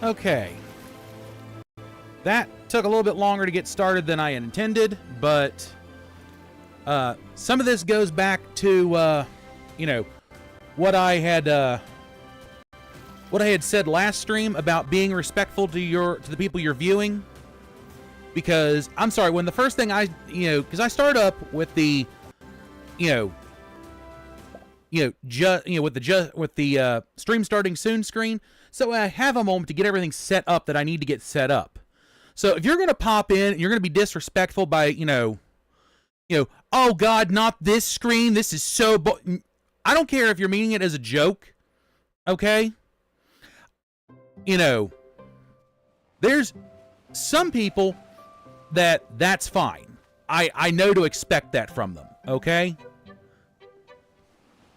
Okay. That took a little bit longer to get started than I intended, but some of this goes back to, you know, what I had said last stream about being respectful to the people you're viewing. Because I'm sorry, when the first thing because I start up with the, with the stream starting soon screen, so I have a moment to get everything set up that I need to get set up. So if you're gonna pop in and you're gonna be disrespectful by, oh God, not this screen. This is so. I don't care if you're meaning it as a joke. Okay. There's some people that's fine. I know to expect that from them. Okay.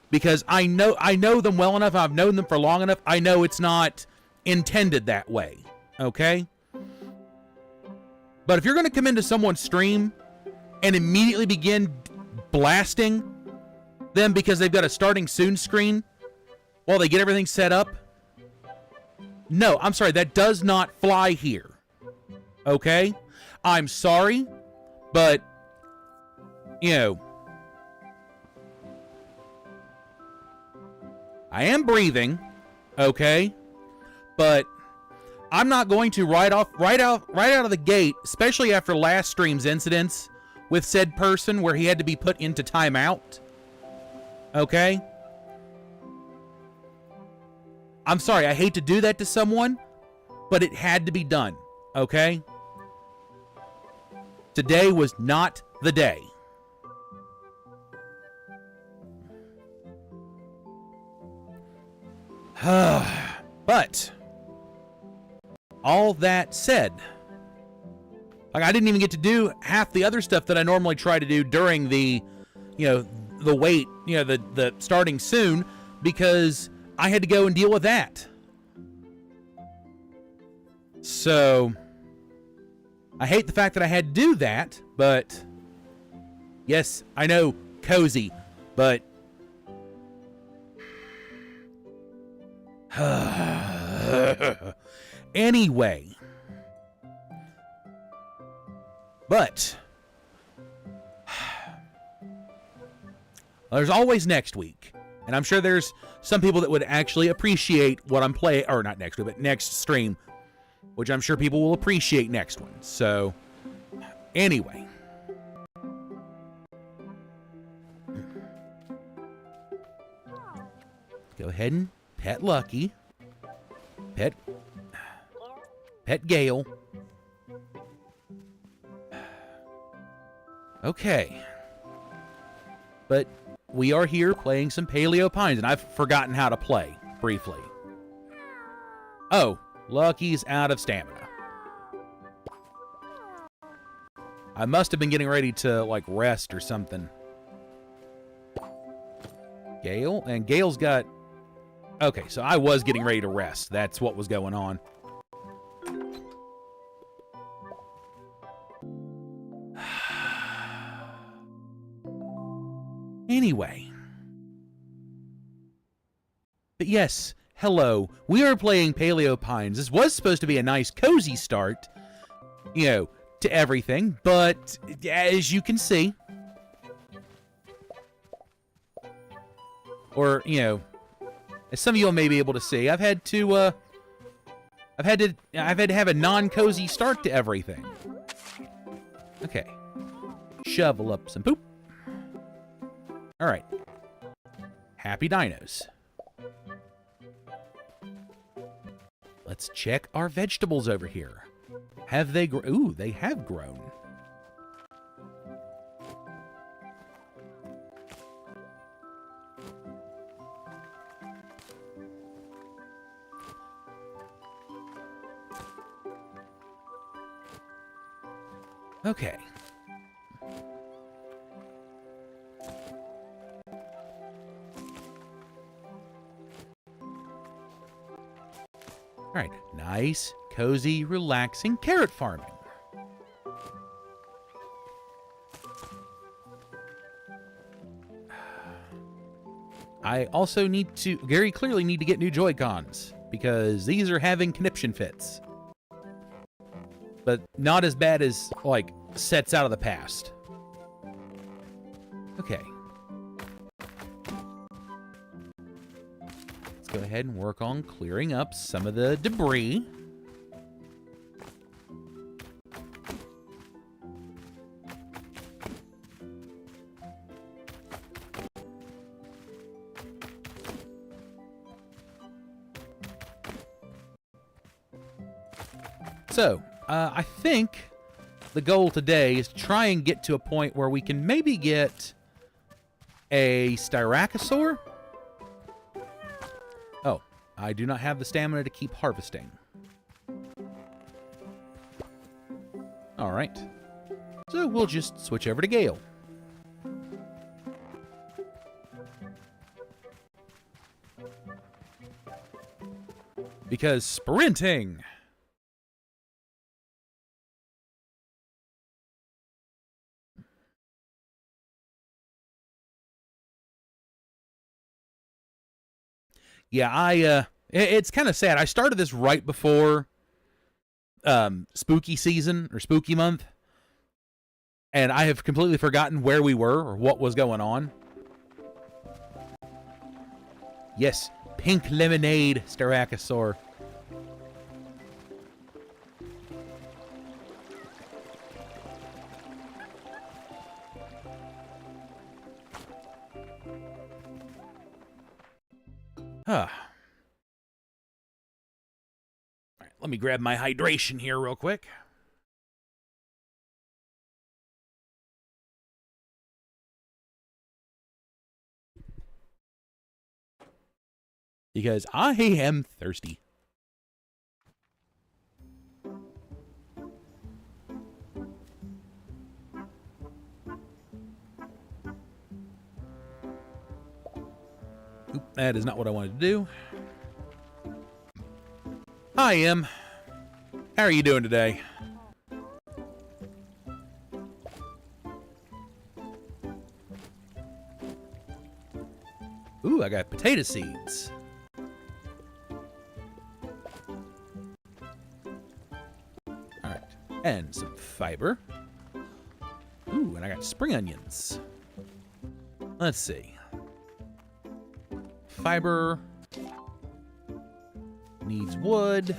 Because I know them well enough. I've known them for long enough. I know it's not intended that way. Okay. But if you're going to come into someone's stream and immediately begin blasting them because they've got a starting soon screen while they get everything set up, no, I'm sorry, that does not fly here. Okay? I'm sorry, but, I am breathing, okay? But I'm not going to right out of the gate, especially after last stream's incidents with said person where he had to be put into timeout. Okay? I'm sorry, I hate to do that to someone, but it had to be done. Okay? Today was not the day. But all that said, like, I didn't even get to do half the other stuff that I normally try to do during the wait, the starting soon, because I had to go and deal with that. So I hate the fact that I had to do that, but yes, I know, cozy, but anyway. But there's always next week. And I'm sure there's some people that would actually appreciate what I'm playing, or not next week, but next stream, which I'm sure people will appreciate next one. So, anyway. Go ahead and pet Lucky. Pet Gale. Okay. But we are here playing some Paleo Pines, and I've forgotten how to play, briefly. Oh, Lucky's out of stamina. I must have been getting ready to, like, rest or something. Gale? And Gale's got... Okay, so I was getting ready to rest. That's what was going on. Anyway. But yes, hello. We are playing Paleo Pines. This was supposed to be a nice, cozy start, to everything. But, as you can see, or, as some of you may be able to see, I've had to have a non-cozy start to everything. Okay. Shovel up some poop. Alright. Happy dinos. Let's check our vegetables over here. Have they grown? Ooh, they have grown. Okay. All right, nice, cozy, relaxing carrot farming. I also very clearly need to get new Joy-Cons, because these are having conniption fits. But not as bad as, like, sets out of the past. Okay. Let's go ahead and work on clearing up some of the debris. So, I think the goal today is to try and get to a point where we can maybe get a Styracosaur. Oh, I do not have the stamina to keep harvesting. Alright. So we'll just switch over to Gale. Because sprinting! Yeah, it's kind of sad. I started this right before spooky season or spooky month, and I have completely forgotten where we were or what was going on. Yes, pink lemonade, Styracosaur. Huh. All right, let me grab my hydration here real quick. Because I am thirsty. Oop, that is not what I wanted to do. Hi, Em. How are you doing today? Ooh, I got potato seeds. Alright, and some fiber. Ooh, and I got spring onions. Let's see. Fiber needs wood.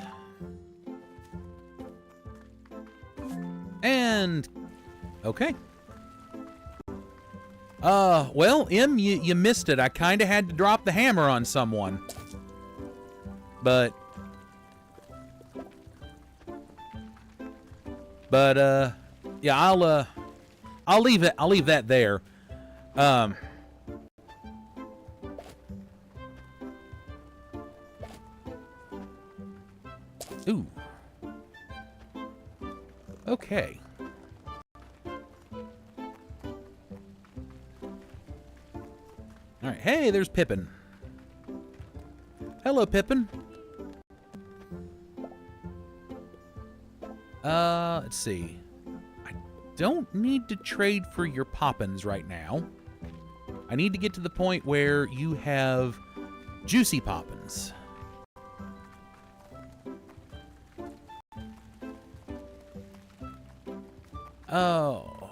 And okay. Well, Em, you missed it. I kind of had to drop the hammer on someone. But yeah, I'll leave that there. Ooh. Okay. All right. Hey, there's Pippin. Hello, Pippin. Let's see. I don't need to trade for your poppins right now. I need to get to the point where you have juicy poppins. Oh.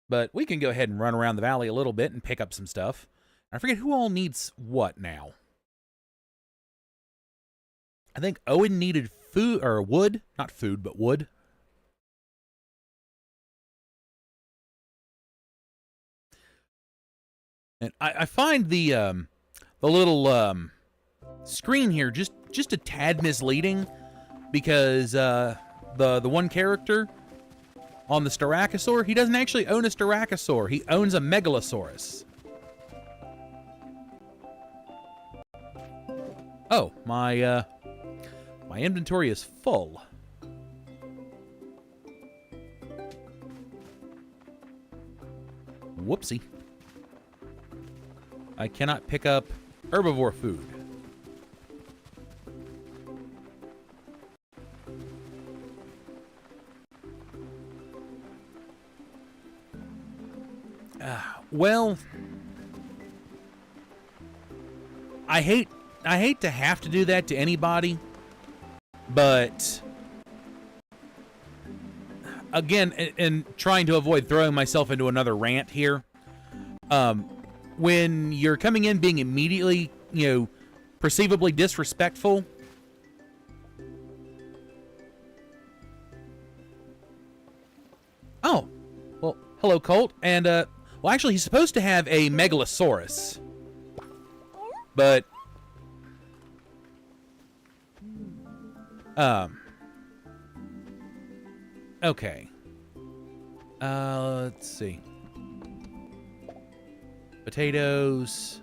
But we can go ahead and run around the valley a little bit and pick up some stuff. I forget who all needs what now. I think Owen needed food, or wood. Not food, but wood. And I find the little screen here just a tad misleading, because the one character on the Styracosaur, he doesn't actually own a Styracosaur. He owns a Megalosaurus. Oh, my inventory is full. Whoopsie. I cannot pick up herbivore food. Well, I hate to have to do that to anybody, but again, and trying to avoid throwing myself into another rant here, when you're coming in being immediately, perceivably disrespectful, oh, well, hello, Colt, and, well, actually, he's supposed to have a megalosaurus, but, okay, let's see, potatoes,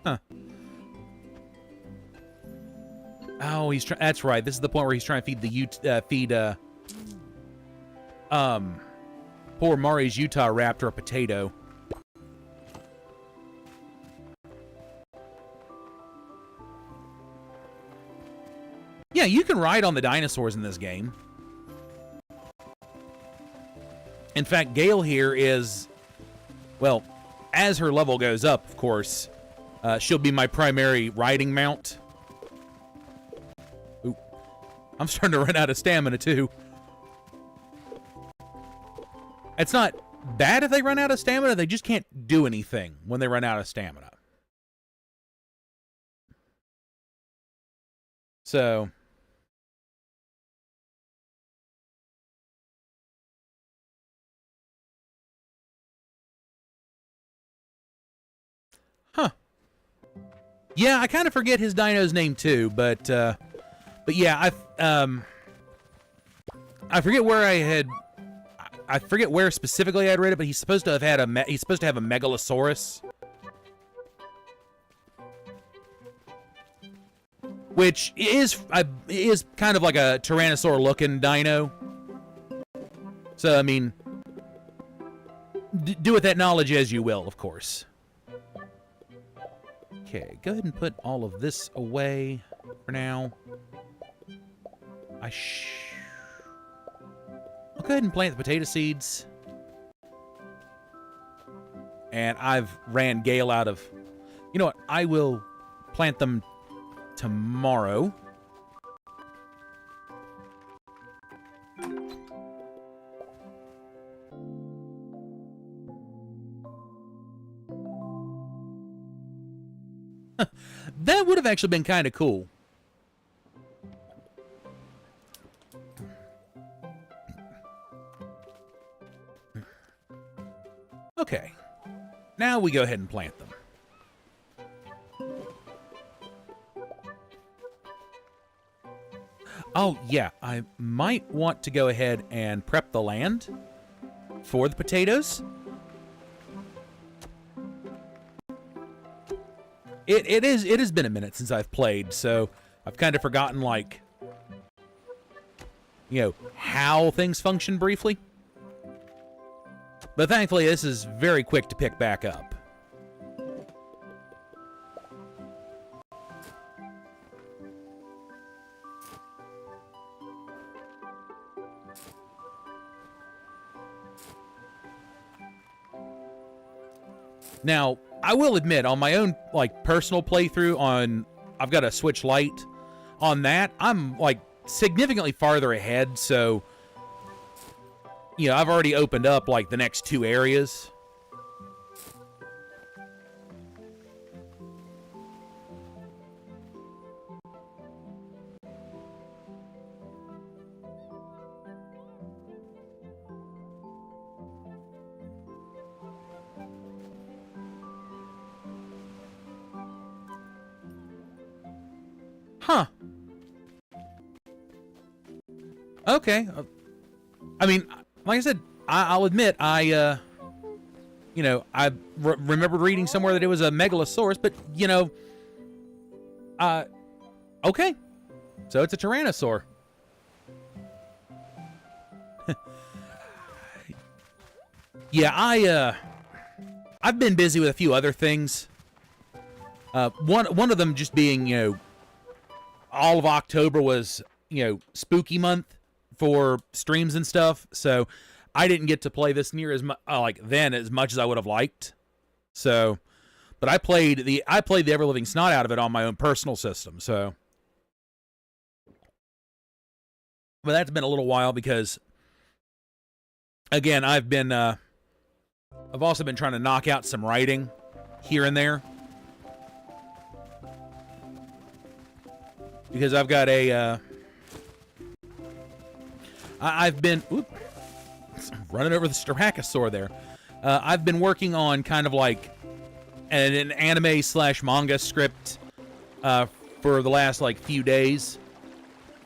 huh. Oh, that's right. This is the point where he's trying to feed poor Mari's Utah raptor a potato. Yeah, you can ride on the dinosaurs in this game. In fact, Gale here is, well, as her level goes up, of course, she'll be my primary riding mount. Ooh, I'm starting to run out of stamina, too. It's not bad if they run out of stamina, they just can't do anything when they run out of stamina. So... huh. Yeah, I kind of forget his dino's name too, but yeah, I forget where I forget where specifically I'd read it, but he's supposed to have had he's supposed to have a megalosaurus, which is kind of like a Tyrannosaur looking dino. So I mean, do with that knowledge as you will, of course. Okay, go ahead and put all of this away for now. I'll go ahead and plant the potato seeds. And I've ran Gale out of... You know what? I will plant them tomorrow. That would have actually been kind of cool. Okay. Now we go ahead and plant them. Oh, yeah. I might want to go ahead and prep the land for the potatoes. It has been a minute since I've played, so I've kind of forgotten, like, how things function briefly. But thankfully, this is very quick to pick back up. Now, I will admit, on my own, like, personal playthrough on... I've got a Switch Lite. On that, I'm, like, significantly farther ahead, so... I've already opened up, like, the next 2 areas. Huh. Okay. I mean, like I said, I'll admit, I remembered reading somewhere that it was a megalosaurus, but, okay. So it's a Tyrannosaur. Yeah, I've been busy with a few other things. One of them just being, all of October was, spooky month for streams and stuff. So I didn't get to play this near as much as much as I would have liked. So, but I played the ever living snot out of it on my own personal system. So, but that's been a little while because, again, I've also been trying to knock out some writing here and there because I've got I've been running over the Styracosaur there. I've been working on kind of like an anime/manga script for the last few days.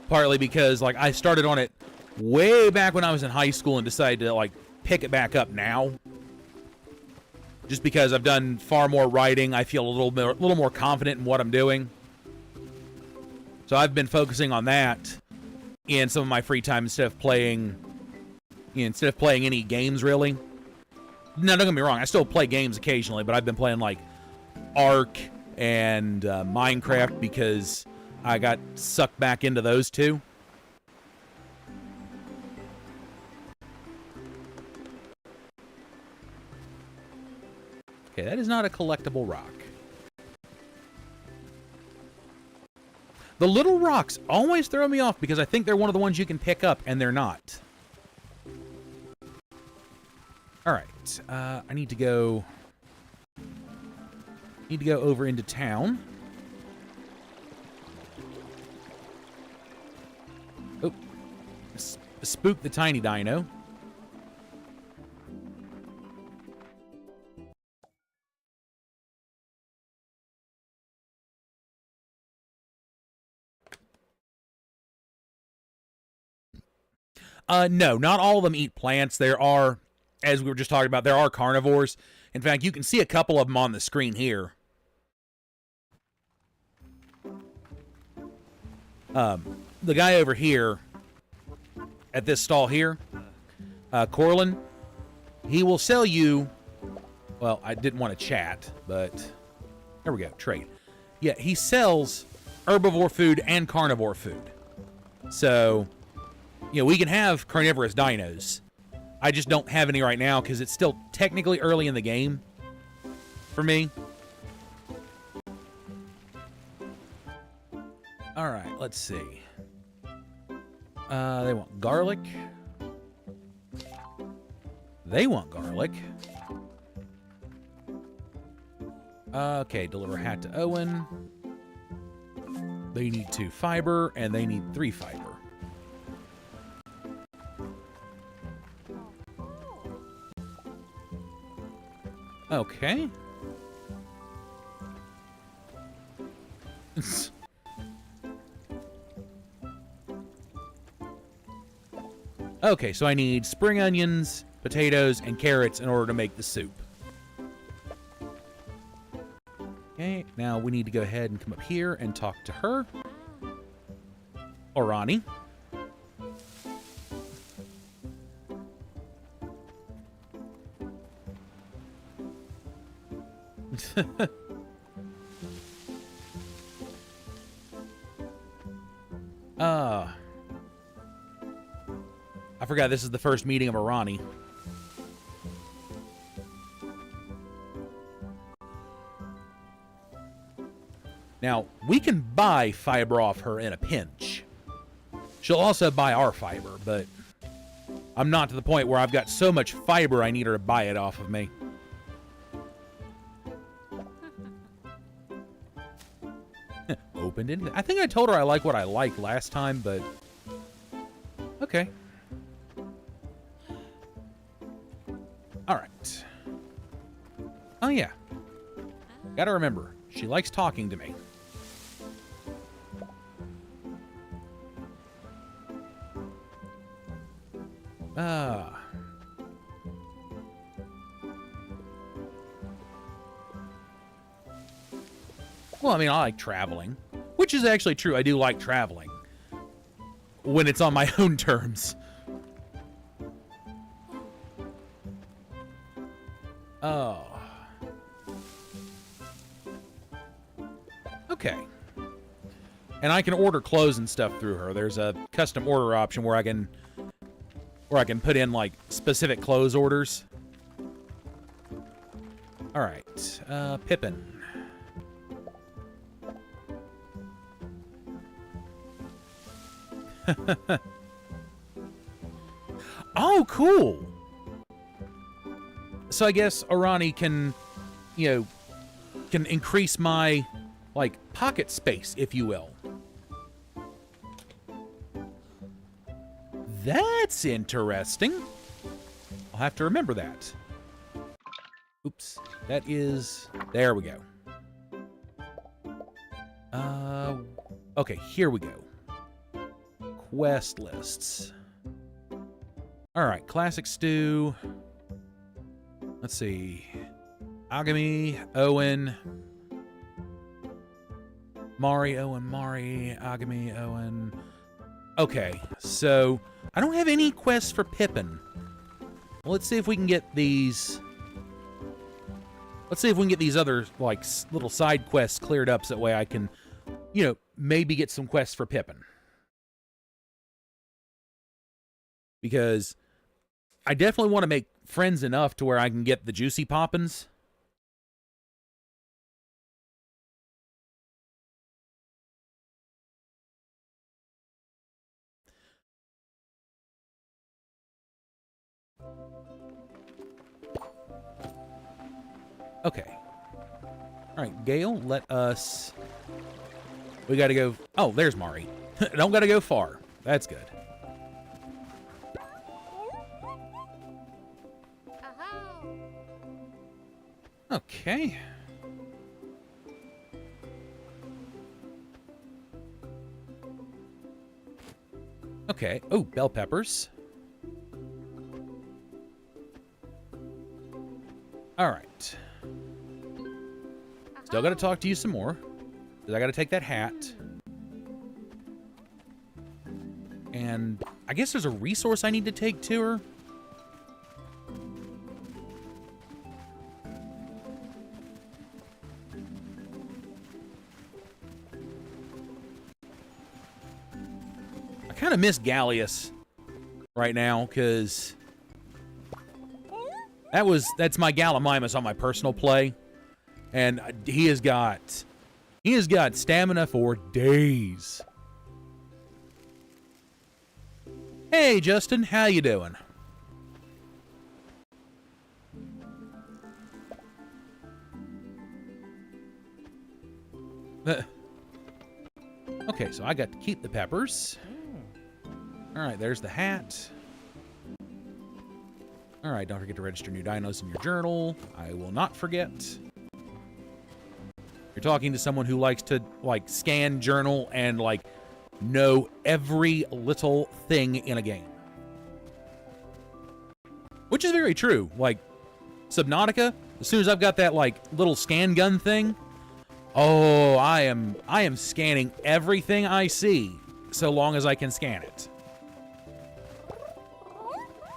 Partly because I started on it way back when I was in high school and decided to pick it back up now. Just because I've done far more writing, I feel a little more confident in what I'm doing. So I've been focusing on that in some of my free time instead of playing any games, really. Now, don't get me wrong, I still play games occasionally, but I've been playing Ark and Minecraft because I got sucked back into those two. Okay, that is not a collectible rock. The little rocks always throw me off because I think they're one of the ones you can pick up, and they're not. Alright, I need to go over into town. Oh, spook the tiny dino. No, not all of them eat plants. There are, as we were just talking about, there are carnivores. In fact, you can see a couple of them on the screen here. The guy over here at this stall here, Corlin, he will sell you, well, I didn't want to chat, but there we go, trade. Yeah, he sells herbivore food and carnivore food. So, we can have carnivorous dinos. I just don't have any right now because it's still technically early in the game for me. All right, let's see. They want garlic. They want garlic. Okay, deliver hat to Owen. They need 2 fiber, and they need 3 fiber. Okay. Okay, so I need spring onions, potatoes, and carrots in order to make the soup. Okay, now we need to go ahead and come up here and talk to her. Orani. I forgot this is the first meeting of Orani. Now, we can buy fiber off her in a pinch. She'll also buy our fiber, but I'm not to the point where I've got so much fiber I need her to buy it off of me. Opened in. I think I told her I like what I liked last time, but okay. All right. Oh yeah. Gotta remember, she likes talking to me. Well, I mean, I like traveling, which is actually true. I do like traveling when it's on my own terms. Oh. Okay. And I can order clothes and stuff through her. There's a custom order option where I can Or I can put in, like, specific clothes orders. Alright, Pippin. Oh, cool! So I guess Arani can, you know, can increase my, like, pocket space, if you will. That's interesting. I'll have to remember that. Oops. That is... There we go. Okay, here we go. Quest lists. Alright, classic stew. Let's see. Agami, Owen. Mari, Owen, Mari. Agami, Owen. Okay, so I don't have any quests for Pippin. Well, let's see if we can get these... Let's see if we can get these other, like, little side quests cleared up so that way I can, you know, maybe get some quests for Pippin. Because I definitely want to make friends enough to where I can get the juicy poppins. Okay. Alright, Gale, let us... We gotta go... Oh, there's Mari. Don't gotta go far. That's good. Okay. Okay. Oh, bell peppers. All right. Still got to talk to you some more. Because I got to take that hat. And I guess there's a resource I need to take to her. I kind of miss Gallius right now because that's my Gallimimus on my personal play. And he has got stamina for days. Hey, Justin, how you doing? Okay, so I got to keep the peppers. All right, there's the hat. All right, don't forget to register new dinos in your journal. I will not forget. You're talking to someone who likes to, like, scan journal and, like, know every little thing in a game. Which is very true. Like, Subnautica, as soon as I've got that, like, little scan gun thing, oh, I am scanning everything I see so long as I can scan it.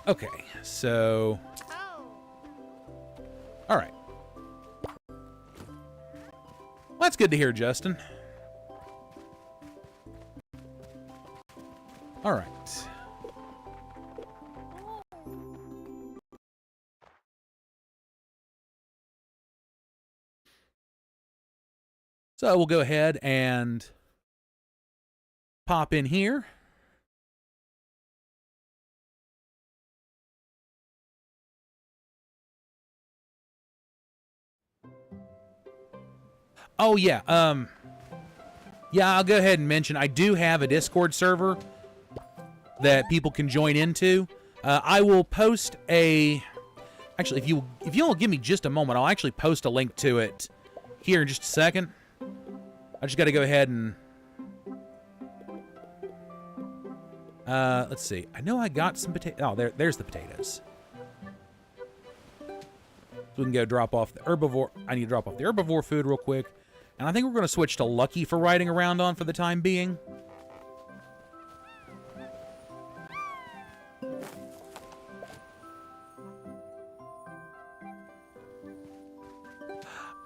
Okay, so... All right. Well, that's good to hear, Justin. All right. So we'll go ahead and pop in here. Oh, yeah. Yeah, I'll go ahead and mention I do have a Discord server that people can join into. I will post a... Actually, if you'll give me just a moment, I'll actually post a link to it here in just a second. I just got to go ahead and... let's see. I know I got some potatoes. Oh, there's the potatoes. So we can go drop off the herbivore. I need to drop off the herbivore food real quick. And I think we're going to switch to Lucky for riding around on for the time being.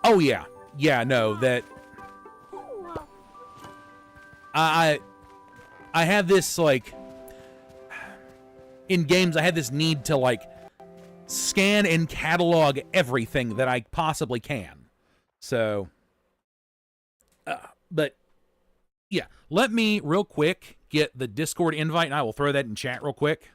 Oh, yeah. Yeah, no, that... I have this, like... in games, I had this need to, like, scan and catalog everything that I possibly can. So, but, yeah. Let me, real quick, get the Discord invite, and I will throw that in chat real quick.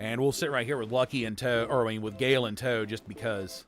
And we'll sit right here with Lucky in tow, or I mean, with Gale in tow, just because.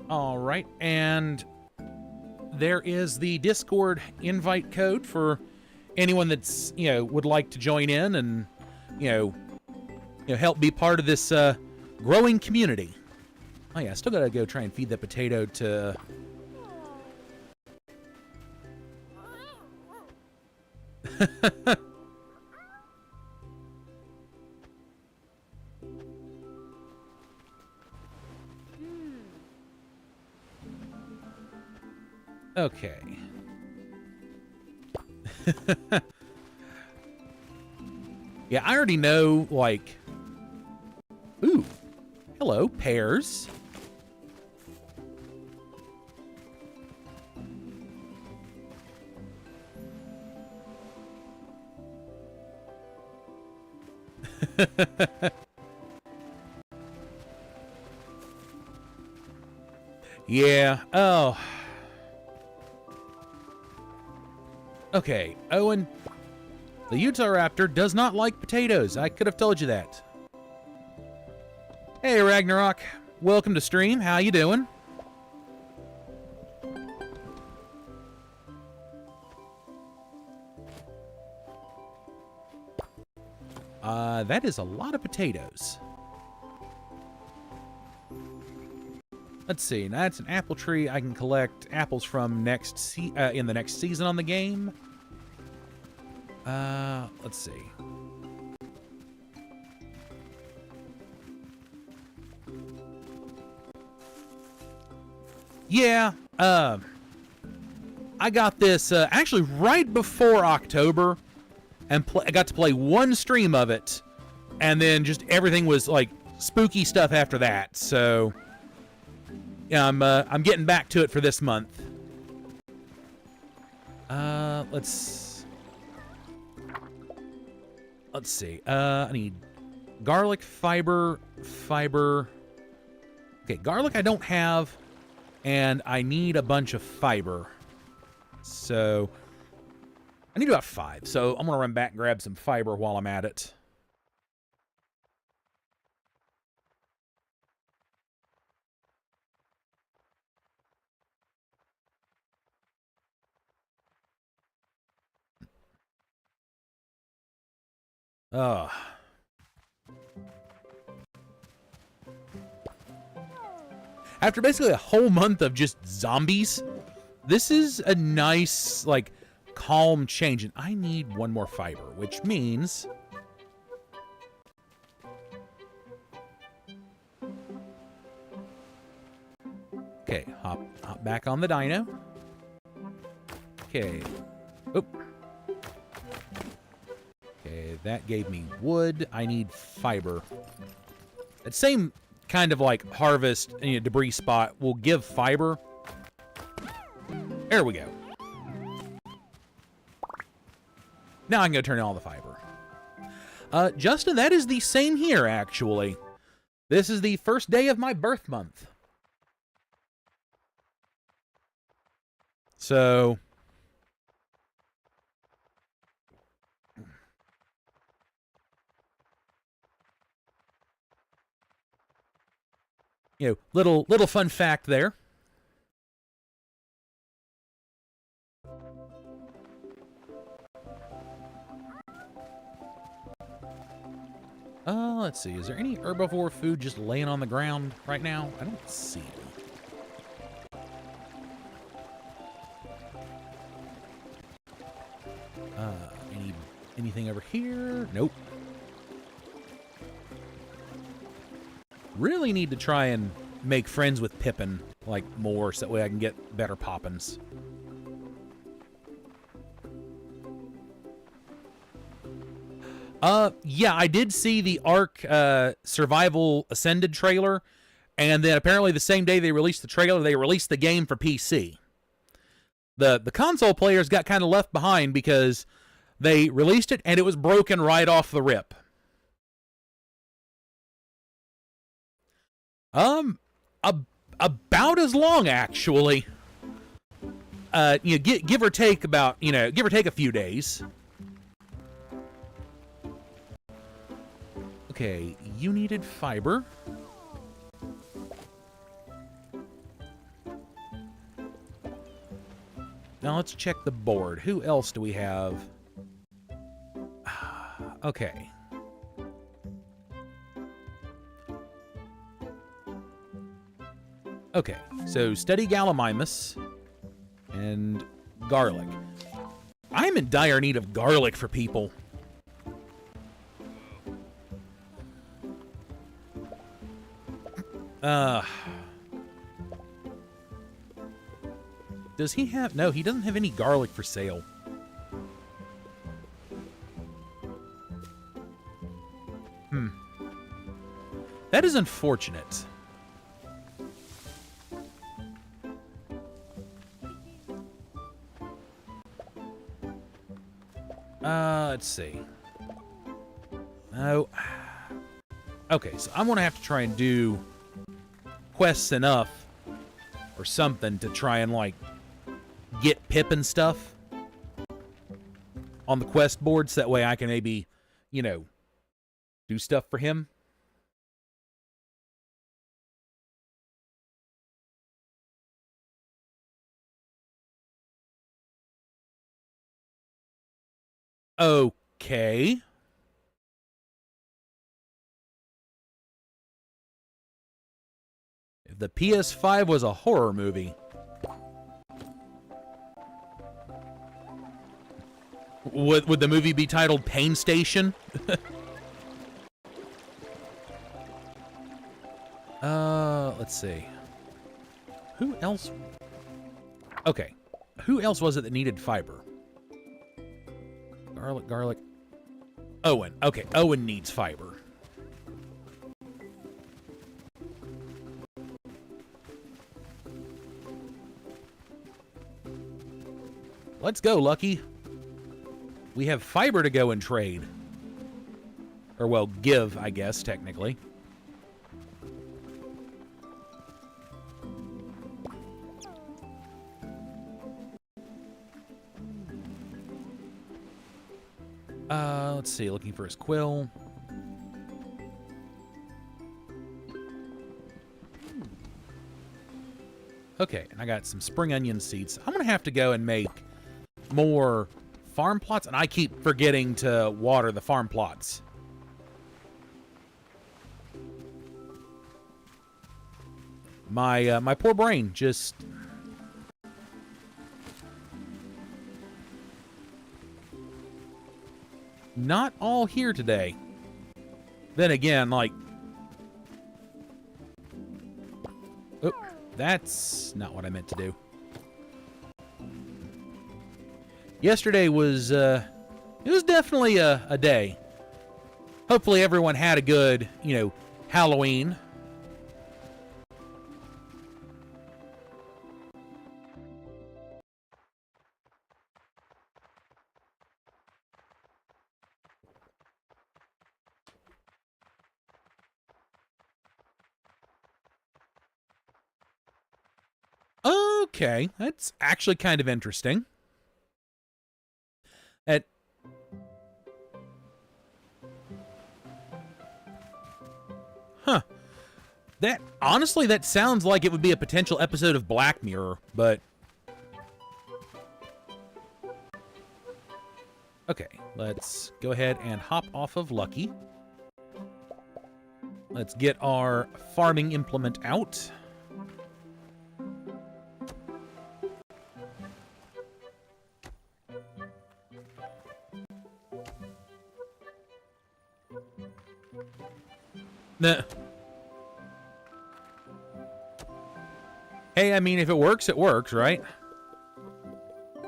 All right, and there is the Discord invite code for anyone that's, would like to join in and, help be part of this growing community. Oh yeah, I still gotta go try and feed the potato to... Okay. Yeah, I already know, like... Ooh. Hello, pears. Yeah, oh... Okay, Owen, the Utah Raptor does not like potatoes. I could have told you that. Hey, Ragnarok. Welcome to stream. How you doing? That is a lot of potatoes. Let's see. Now that's an apple tree. I can collect apples from in the next season on the game. Let's see. Yeah, I got this actually right before October, and I got to play one stream of it, and then just everything was like spooky stuff after that. So yeah, I'm getting back to it for this month. Let's see. I need garlic, fiber. Okay, garlic I don't have, and I need a bunch of fiber. So I need about 5. So I'm gonna run back and grab some fiber while I'm at it. After basically a whole month of just zombies, this is a nice, like, calm change. And I need one more fiber, which means... Okay, hop back on the dino. Okay. Oop. Okay, that gave me wood. I need fiber. That same kind of like harvest debris spot will give fiber. There we go. Now I can go turn on all the fiber. Justin, that is the same here, actually. This is the first day of my birth month. So... little fun fact there. Let's see. Is there any herbivore food just laying on the ground right now? I don't see it. Anything over here? Nope. Really need to try and make friends with Pippin, like, more, so that way I can get better poppins. Yeah, I did see the Ark Survival Ascended trailer, and then apparently the same day they released the trailer, they released the game for PC. The console players got kind of left behind because they released it and it was broken right off the rip. About as long, actually. Give or take about, give or take a few days. Okay, you needed fiber. Now let's check the board. Who else do we have? Okay. Okay, so steady gallimimus and garlic. I'm in dire need of garlic for people. Does he have... No, he doesn't have any garlic for sale. That is unfortunate. Let's see. Oh. Okay, so I'm going to have to try and do quests enough or something to try and, like, get Pippin stuff on the quest board so that way I can maybe, do stuff for him. Okay. If the PS5 was a horror movie, would the movie be titled Pain Station? Let's see. Who else? Okay. Who else was it that needed fiber? Garlic. Owen. Okay, Owen needs fiber. Let's go, Lucky. We have fiber to go and trade. Or, well, give, I guess, technically. Let's see, looking for his quill. Okay, and I got some spring onion seeds. I'm going to have to go and make more farm plots, and I keep forgetting to water the farm plots. My poor brain just... Not all here today. Then again, like... Oh, that's not what I meant to do. Yesterday was, it was definitely a day. Hopefully everyone had a good, Halloween. Okay, that's actually kind of interesting. Huh. Honestly, that sounds like it would be a potential episode of Black Mirror, but... Okay, let's go ahead and hop off of Lucky. Let's get our farming implement out. Nah. Hey, I mean, if it works, right?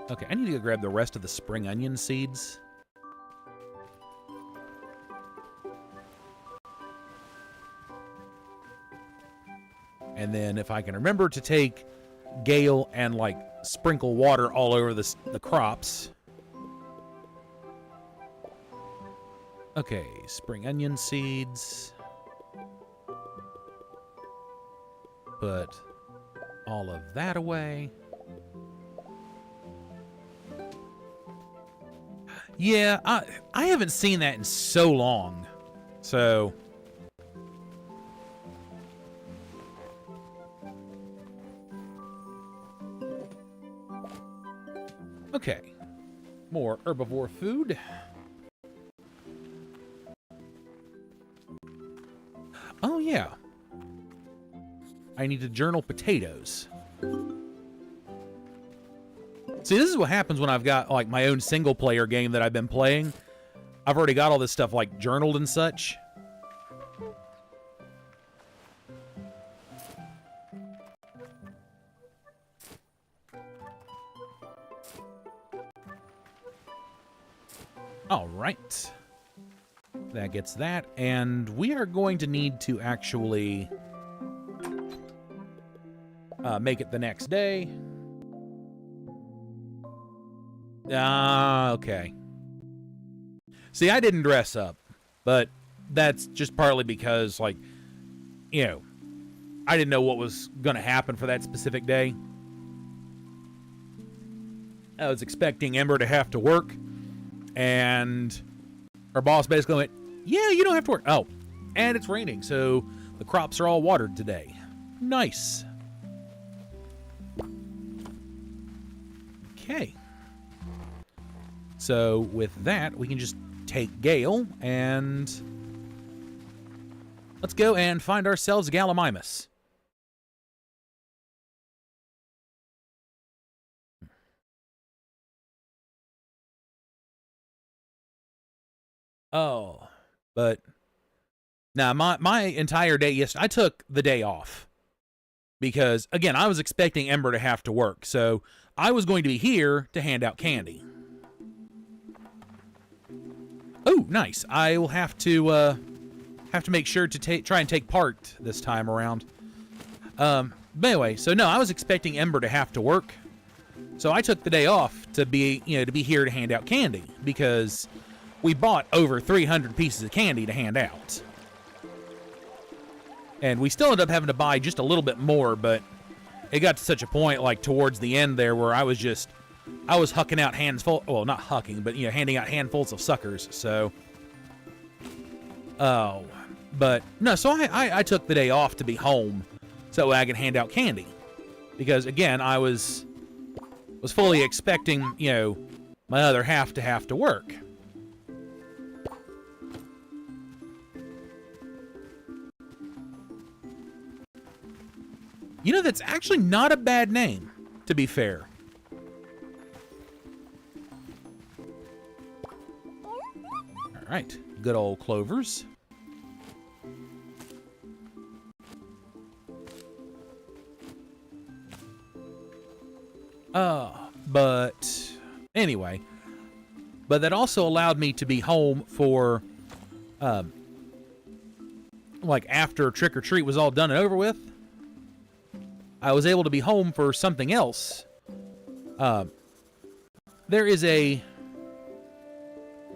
Okay, I need to go grab the rest of the spring onion seeds. And then if I can remember to take Gale and, like, sprinkle water all over the crops. Okay, spring onion seeds. Put all of that away. Yeah, I haven't seen that in so long. So... okay. More herbivore food. Oh, yeah. I need to journal potatoes. See, this is what happens when I've got, like, my own single-player game that I've been playing. I've already got all this stuff, like, journaled and such. All right. That gets that, and we are going to need to actually make it the next day. Okay. See, I didn't dress up, but that's just partly because, like, you know, I didn't know what was going to happen for that specific day. I was expecting Ember to have to work, and our boss basically went, yeah, you don't have to work. Oh, and it's raining, so the crops are all watered today. Nice. Okay. So with that, we can just take Gale and let's go and find ourselves a Gallimimus. Oh, but now my entire day, yes, I took the day off because, again, I was expecting Ember to have to work, so I was going to be here to hand out candy. Oh, nice. I will have to make sure to try and take part this time around. But anyway, so no, I was expecting Ember to have to work, so I took the day off to be here to hand out candy because we bought over 300 pieces of candy to hand out. And we still ended up having to buy just a little bit more, but it got to such a point, like, towards the end there where I was hucking out handfuls, well, not hucking, but, handing out handfuls of suckers, so. Oh, but, no, so I took the day off to be home so I could hand out candy. Because, again, I was fully expecting, my other half to have to work. That's actually not a bad name, to be fair. All right, good old clovers. But anyway, but that also allowed me to be home for, like, after Trick or Treat was all done and over with. I was able to be home for something else. There's a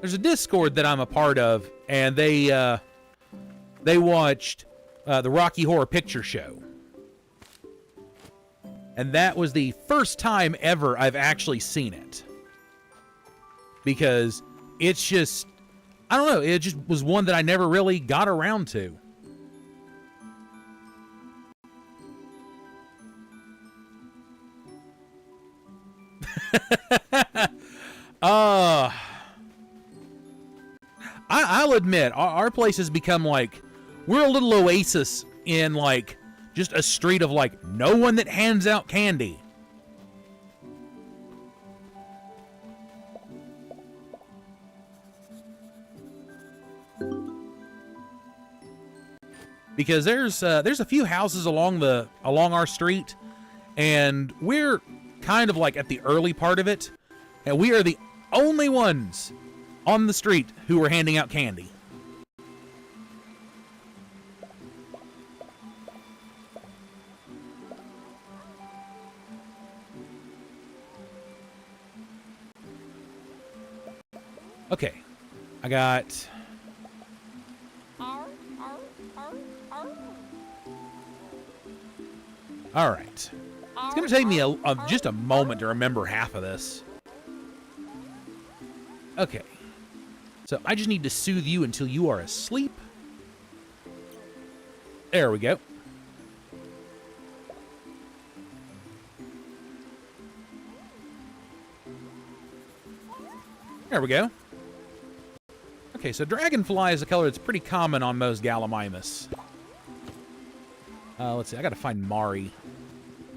Discord that I'm a part of, and they watched the Rocky Horror Picture Show. And that was the first time ever I've actually seen it. Because it's just, I don't know, it just was one that I never really got around to. I'll admit, our place has become, like, We're a little oasis in, like, just a street of, like, no one that hands out candy. Because there's a few houses along our street, and we're kind of like at the early part of it, and we are the only ones on the street who are handing out candy. Okay, I got... All right. It's going to take me just a moment to remember half of this. Okay. So I just need to soothe you until you are asleep. There we go. There we go. Okay, so dragonfly is a color that's pretty common on most Gallimimus. Let's see, I gotta find Mari.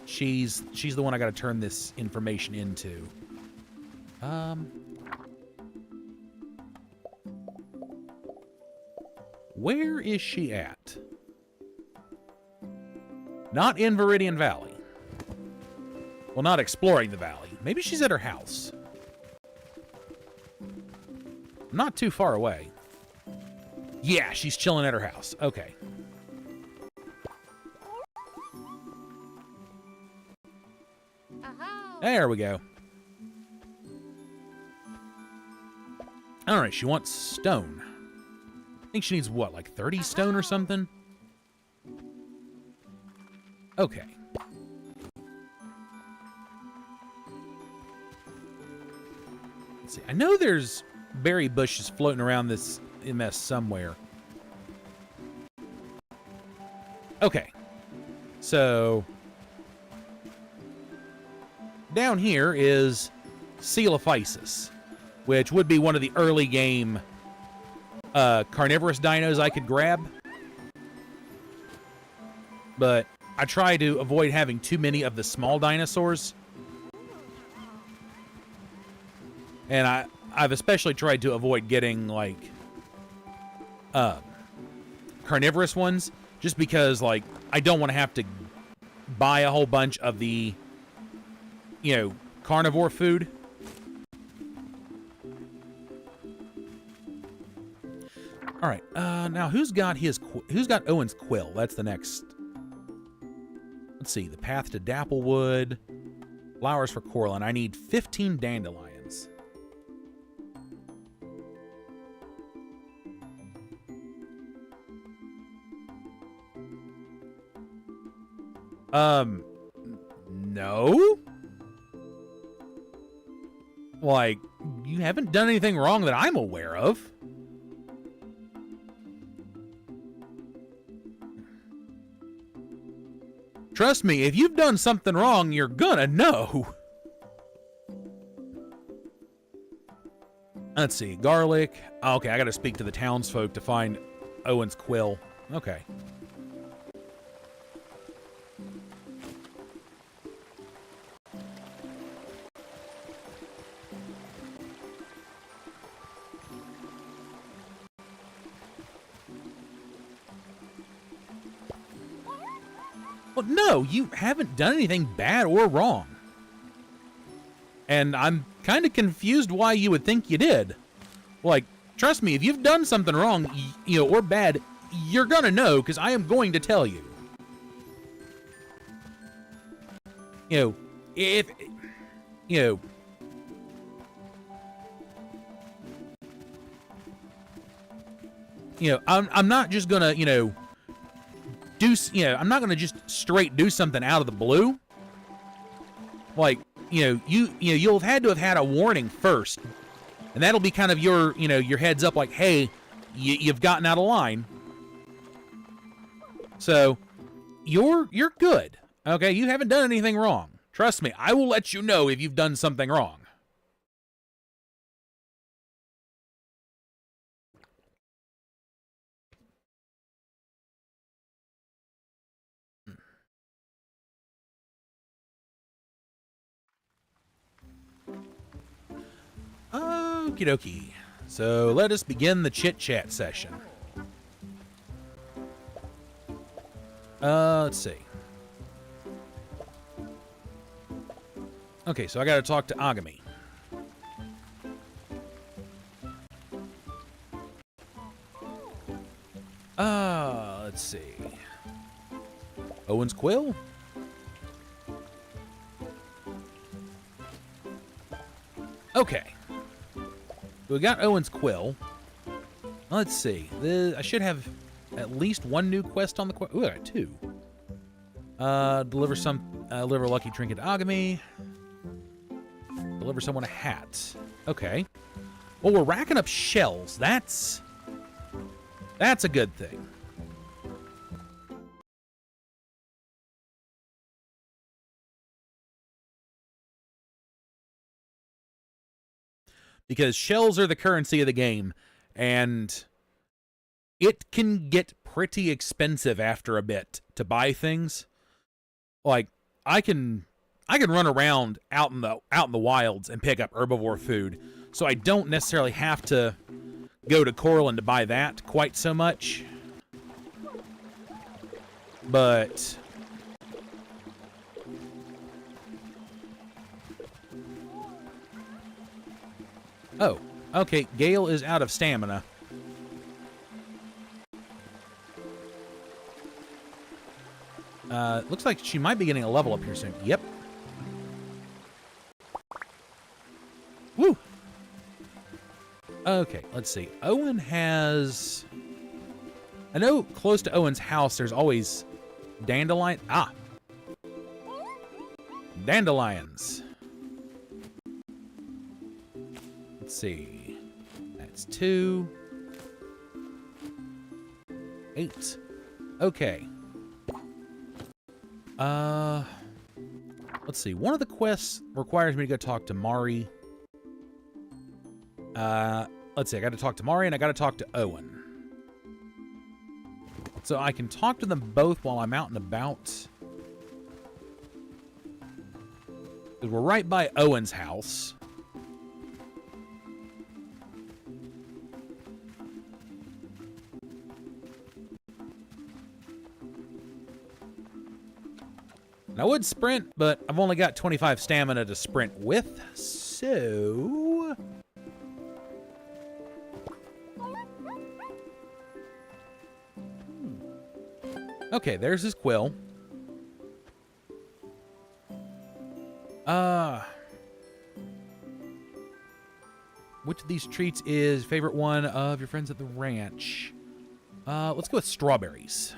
She's the one I gotta turn this information into. Where is she at? Not in Viridian Valley. Well, not exploring the valley. Maybe she's at her house. Not too far away. Yeah, she's chilling at her house. Okay. There we go. All right, she wants stone. I think she needs, what, like 30 stone or something? Okay. Let's see. I know there's berry bushes floating around this mess somewhere. Okay. So... down here is Coelophysis, which would be one of the early game carnivorous dinos I could grab. But I try to avoid having too many of the small dinosaurs. And I've especially tried to avoid getting, like, carnivorous ones, just because, like, I don't want to have to buy a whole bunch of the, you know, carnivore food. All right, now who's got Owen's quill? That's the next. Let's see, the path to Dapplewood, flowers for Coraline. I need 15 dandelions. No? Like, you haven't done anything wrong that I'm aware of. Trust me, if you've done something wrong, you're gonna know. Let's see, garlic. Okay, I gotta speak to the townsfolk to find Owen's quill. Okay. Well, no, you haven't done anything bad or wrong. And I'm kind of confused why you would think you did. Like, trust me, if you've done something wrong, you know, or bad, you're gonna know, because I am going to tell you. You know, if, you know, I'm not just gonna, you know, I'm not gonna just straight do something out of the blue. Like, you'll have had to have had a warning first, and that'll be kind of your, your heads up, like, hey, you've gotten out of line. So, you're good. Okay, you haven't done anything wrong. Trust me, I will let you know if you've done something wrong. Okie dokie. So let us begin the chit-chat session. Let's see. Okay, so I gotta talk to Agami. Let's see. Owen's Quill? Okay. So we got Owen's Quill. Let's see. I should have at least one new quest on the quest. Ooh, I got two. Deliver a lucky trinket to Agami. Deliver someone a hat. Okay. Well, we're racking up shells. That's a good thing. Because shells are the currency of the game, and it can get pretty expensive after a bit to buy things. Like, I can run around out in the wilds and pick up herbivore food, so I don't necessarily have to go to Corlin to buy that quite so much. But oh, okay, Gale is out of stamina. Looks like she might be getting a level up here soon. Yep. Woo! Okay, let's see. Owen has... I know close to Owen's house there's always dandelion... Ah! Dandelions. Let's see. That's 2. 8. Okay. Let's see. One of the quests requires me to go talk to Mari. Let's see. I got to talk to Mari and I got to talk to Owen. So I can talk to them both while I'm out and about. Because we're right by Owen's house. And I would sprint, but I've only got 25 stamina to sprint with, so... Okay, there's his quill. Which of these treats is favorite one of your friends at the ranch? Let's go with strawberries.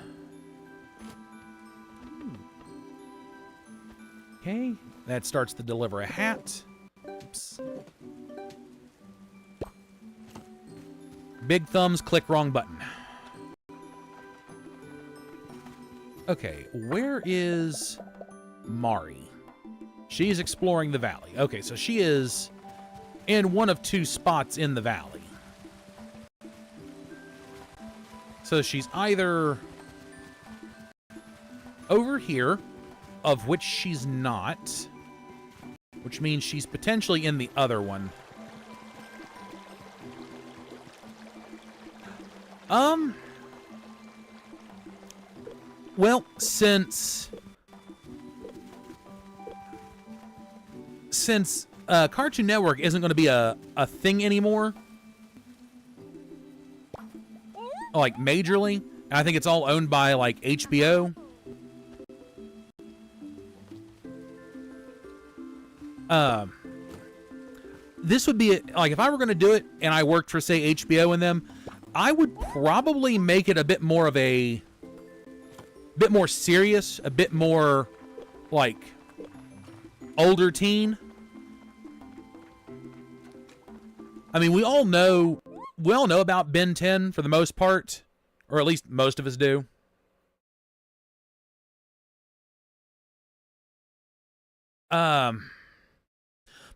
Okay, that starts to deliver a hat. Oops. Big thumbs, click wrong button. Okay, where is Mari? She's exploring the valley. Okay, so she is in one of 2 spots in the valley. So she's either over here, of which she's not, which means she's potentially in the other one. Well, since Cartoon Network isn't going to be a thing anymore, like majorly, I think it's all owned by like HBO. This would be like if I were going to do it and I worked for say HBO and them, I would probably make it a bit more of a bit more serious, a bit more like older teen. I mean, we all know about Ben 10 for the most part, or at least most of us do.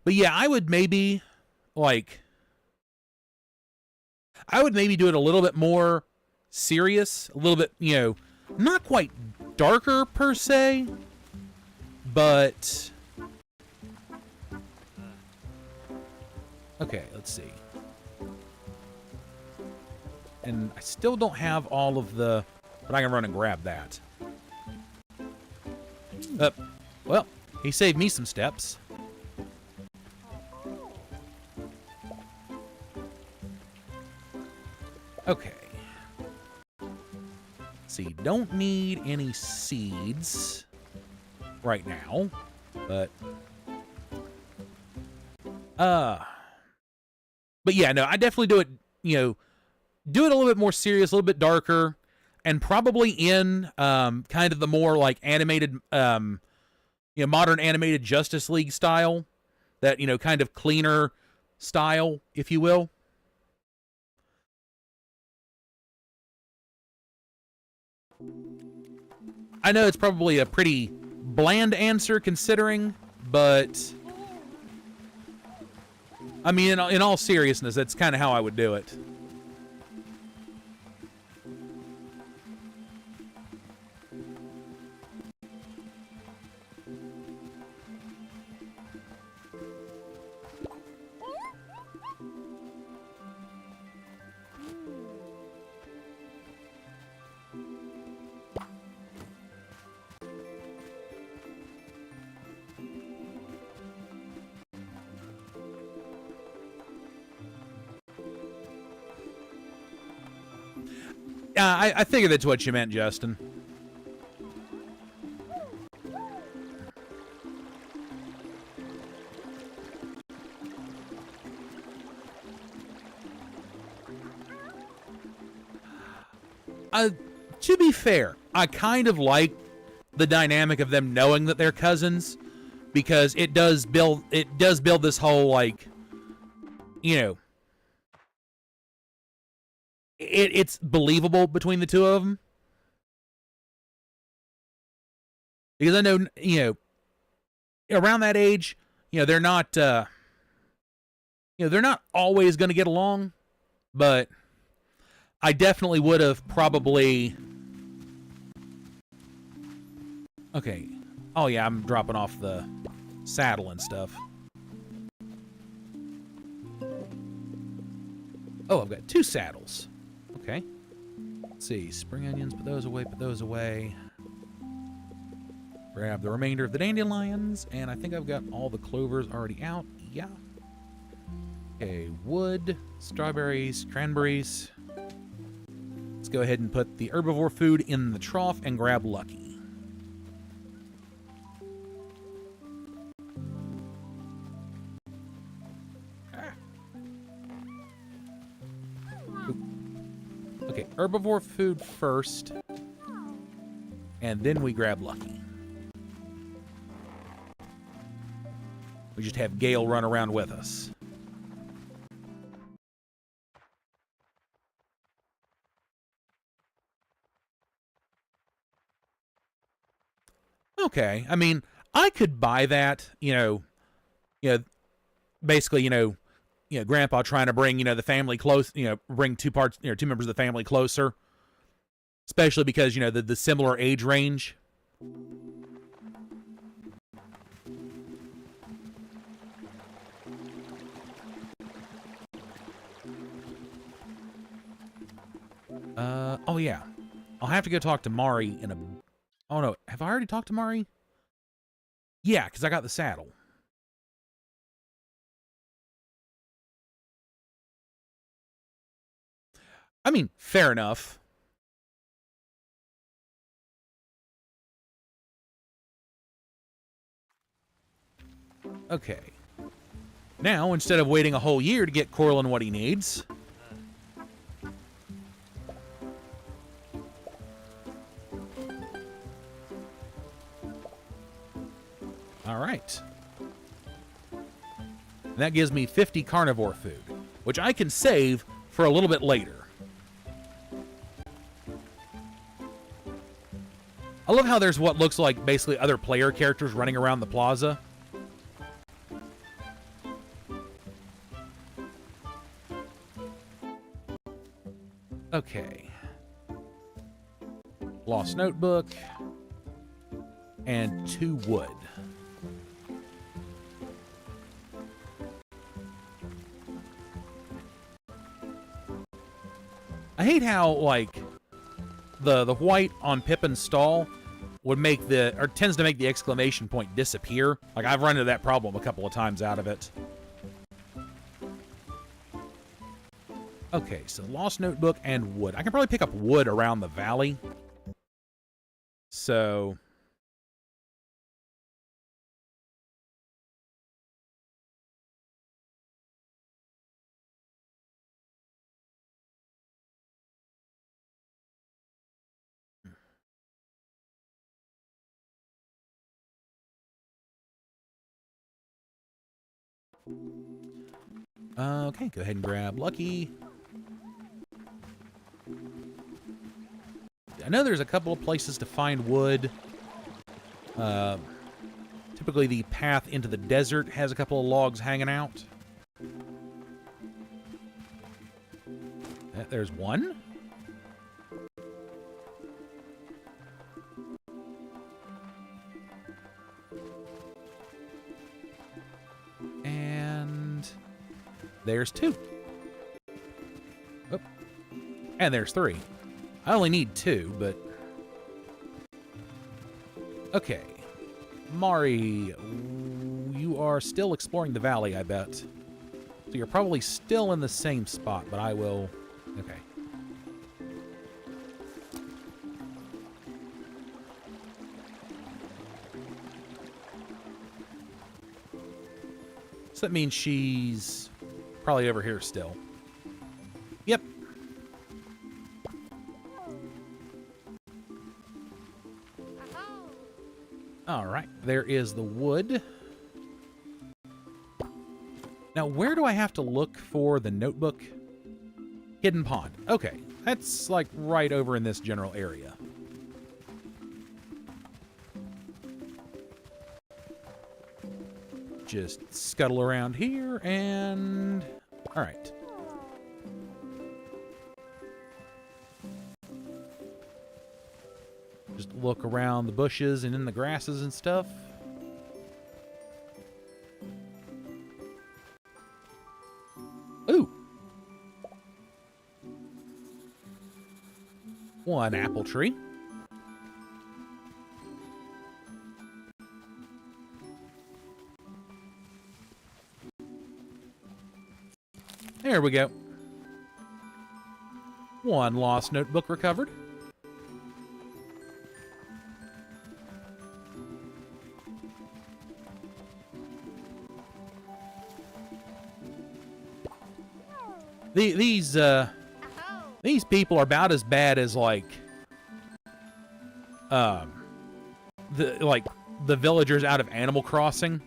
But yeah, I would maybe do it a little bit more serious, a little bit, you know, not quite darker per se, but okay, let's see. And I still don't have all of the... But I can run and grab that. Well, he saved me some steps. Okay. See, don't need any seeds right now, but yeah, no, I definitely do it, do it a little bit more serious, a little bit darker, and probably in kind of the more like animated, modern animated Justice League style, that, kind of cleaner style, if you will. I know it's probably a pretty bland answer considering, but I mean, in all seriousness, that's kind of how I would do it. I figured that's what you meant, Justin. To be fair, I kind of like the dynamic of them knowing that they're cousins, because it does build this whole, like, it's believable between the two of them. Because I know, around that age, they're not, they're not always going to get along, but I definitely would have probably... Okay. Oh, yeah, I'm dropping off the saddle and stuff. Oh, I've got 2 saddles. Okay. Let's see. Spring onions, put those away, put those away. Grab the remainder of the dandelions, and I think I've got all the clovers already out. Yeah. Okay, wood, strawberries, cranberries. Let's go ahead and put the herbivore food in the trough and grab Lucky. Okay, herbivore food first, and then we grab Lucky. We just have Gale run around with us. Okay, I mean, I could buy that, basically, Grandpa trying to bring, the family close, bring 2 members of the family closer. Especially because, the similar age range. Oh yeah. I'll have to go talk to Mari in a... Oh no, have I already talked to Mari? Yeah, because I got the saddle. I mean, fair enough. Okay. Now, instead of waiting a whole year to get Corlin what he needs... Alright. That gives me 50 carnivore food, which I can save for a little bit later. I love how there's what looks like basically other player characters running around the plaza. Okay. Lost notebook. And 2 wood. I hate how, like, the white on Pippin's stall would make or tends to make the exclamation point disappear. Like, I've run into that problem a couple of times out of it. Okay, so lost notebook and wood. I can probably pick up wood around the valley. So... okay, go ahead and grab Lucky. I know there's a couple of places to find wood. Typically the path into the desert has a couple of logs hanging out. There's one. And there's two. Oh. And there's three. I only need two, but... Okay. Mari, you are still exploring the valley, I bet. So you're probably still in the same spot, but I will... Okay. So that means she's probably over here still. Yep. All right, there is the wood. Now, where do I have to look for the notebook? Hidden pond. Okay, that's like right over in this general area. Just scuttle around here and... All right. Just look around the bushes and in the grasses and stuff. Ooh. One apple tree. There we go. One lost notebook recovered. These people are about as bad as like the villagers out of Animal Crossing.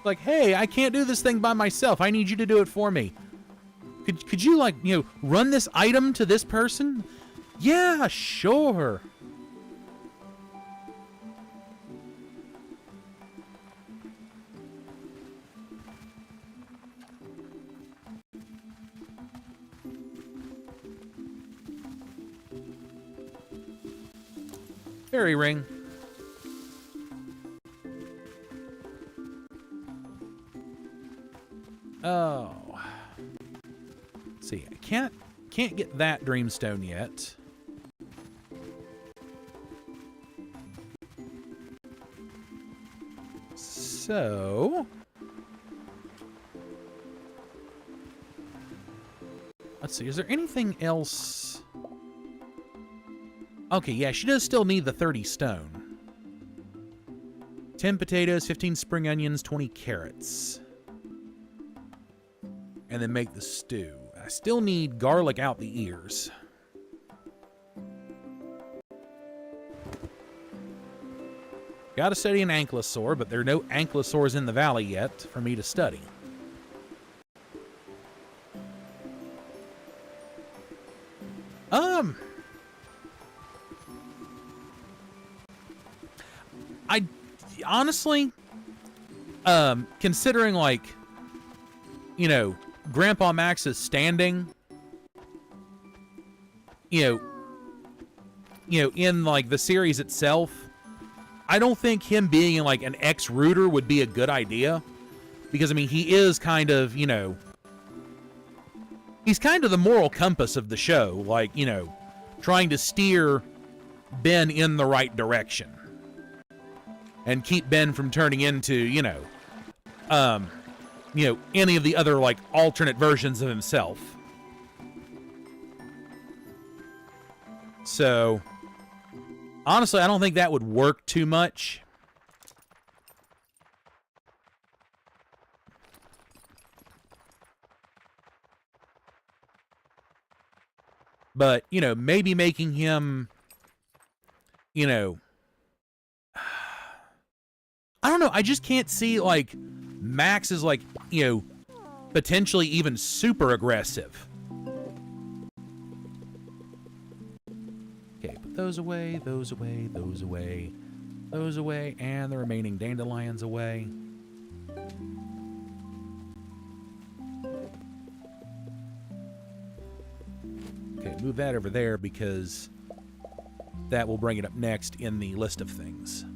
Like, hey, I can't do this thing by myself. I need you to do it for me. Could you, like, you know, run this item to this person? Yeah, sure. Fairy ring. Oh. Let's see, I can't get that dreamstone yet. So let's see, is there anything else? Okay, yeah, she does still need the 30 stone. 10 potatoes, 15 spring onions, 20 carrots. And then make the stew. I still need garlic out the ears. Gotta study an ankylosaur, but there are no ankylosaurs in the valley yet for me to study. I honestly, considering, like, you know, Grandpa Max's standing, you know, in, like, the series itself, I don't think him being, like, an ex-rooter would be a good idea. Because, I mean, he is kind of, you know, he's kind of the moral compass of the show, like, you know, trying to steer Ben in the right direction and keep Ben from turning into, you know, any of the other, like, alternate versions of himself. So, honestly, I don't think that would work too much. But, you know, maybe making him, you know, I don't know. I just can't see, like, Max is, like, you know, potentially even super aggressive. Okay, put those away, those away, those away, those away, and the remaining dandelions away. Okay, move that over there because that will bring it up next in the list of things.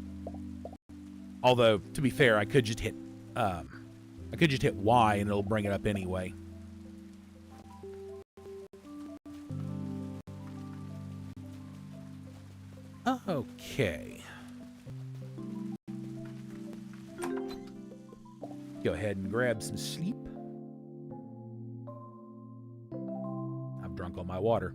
Although, to be fair, I could just hit Y and it'll bring it up anyway. Okay. Go ahead and grab some sleep. I've drunk all my water.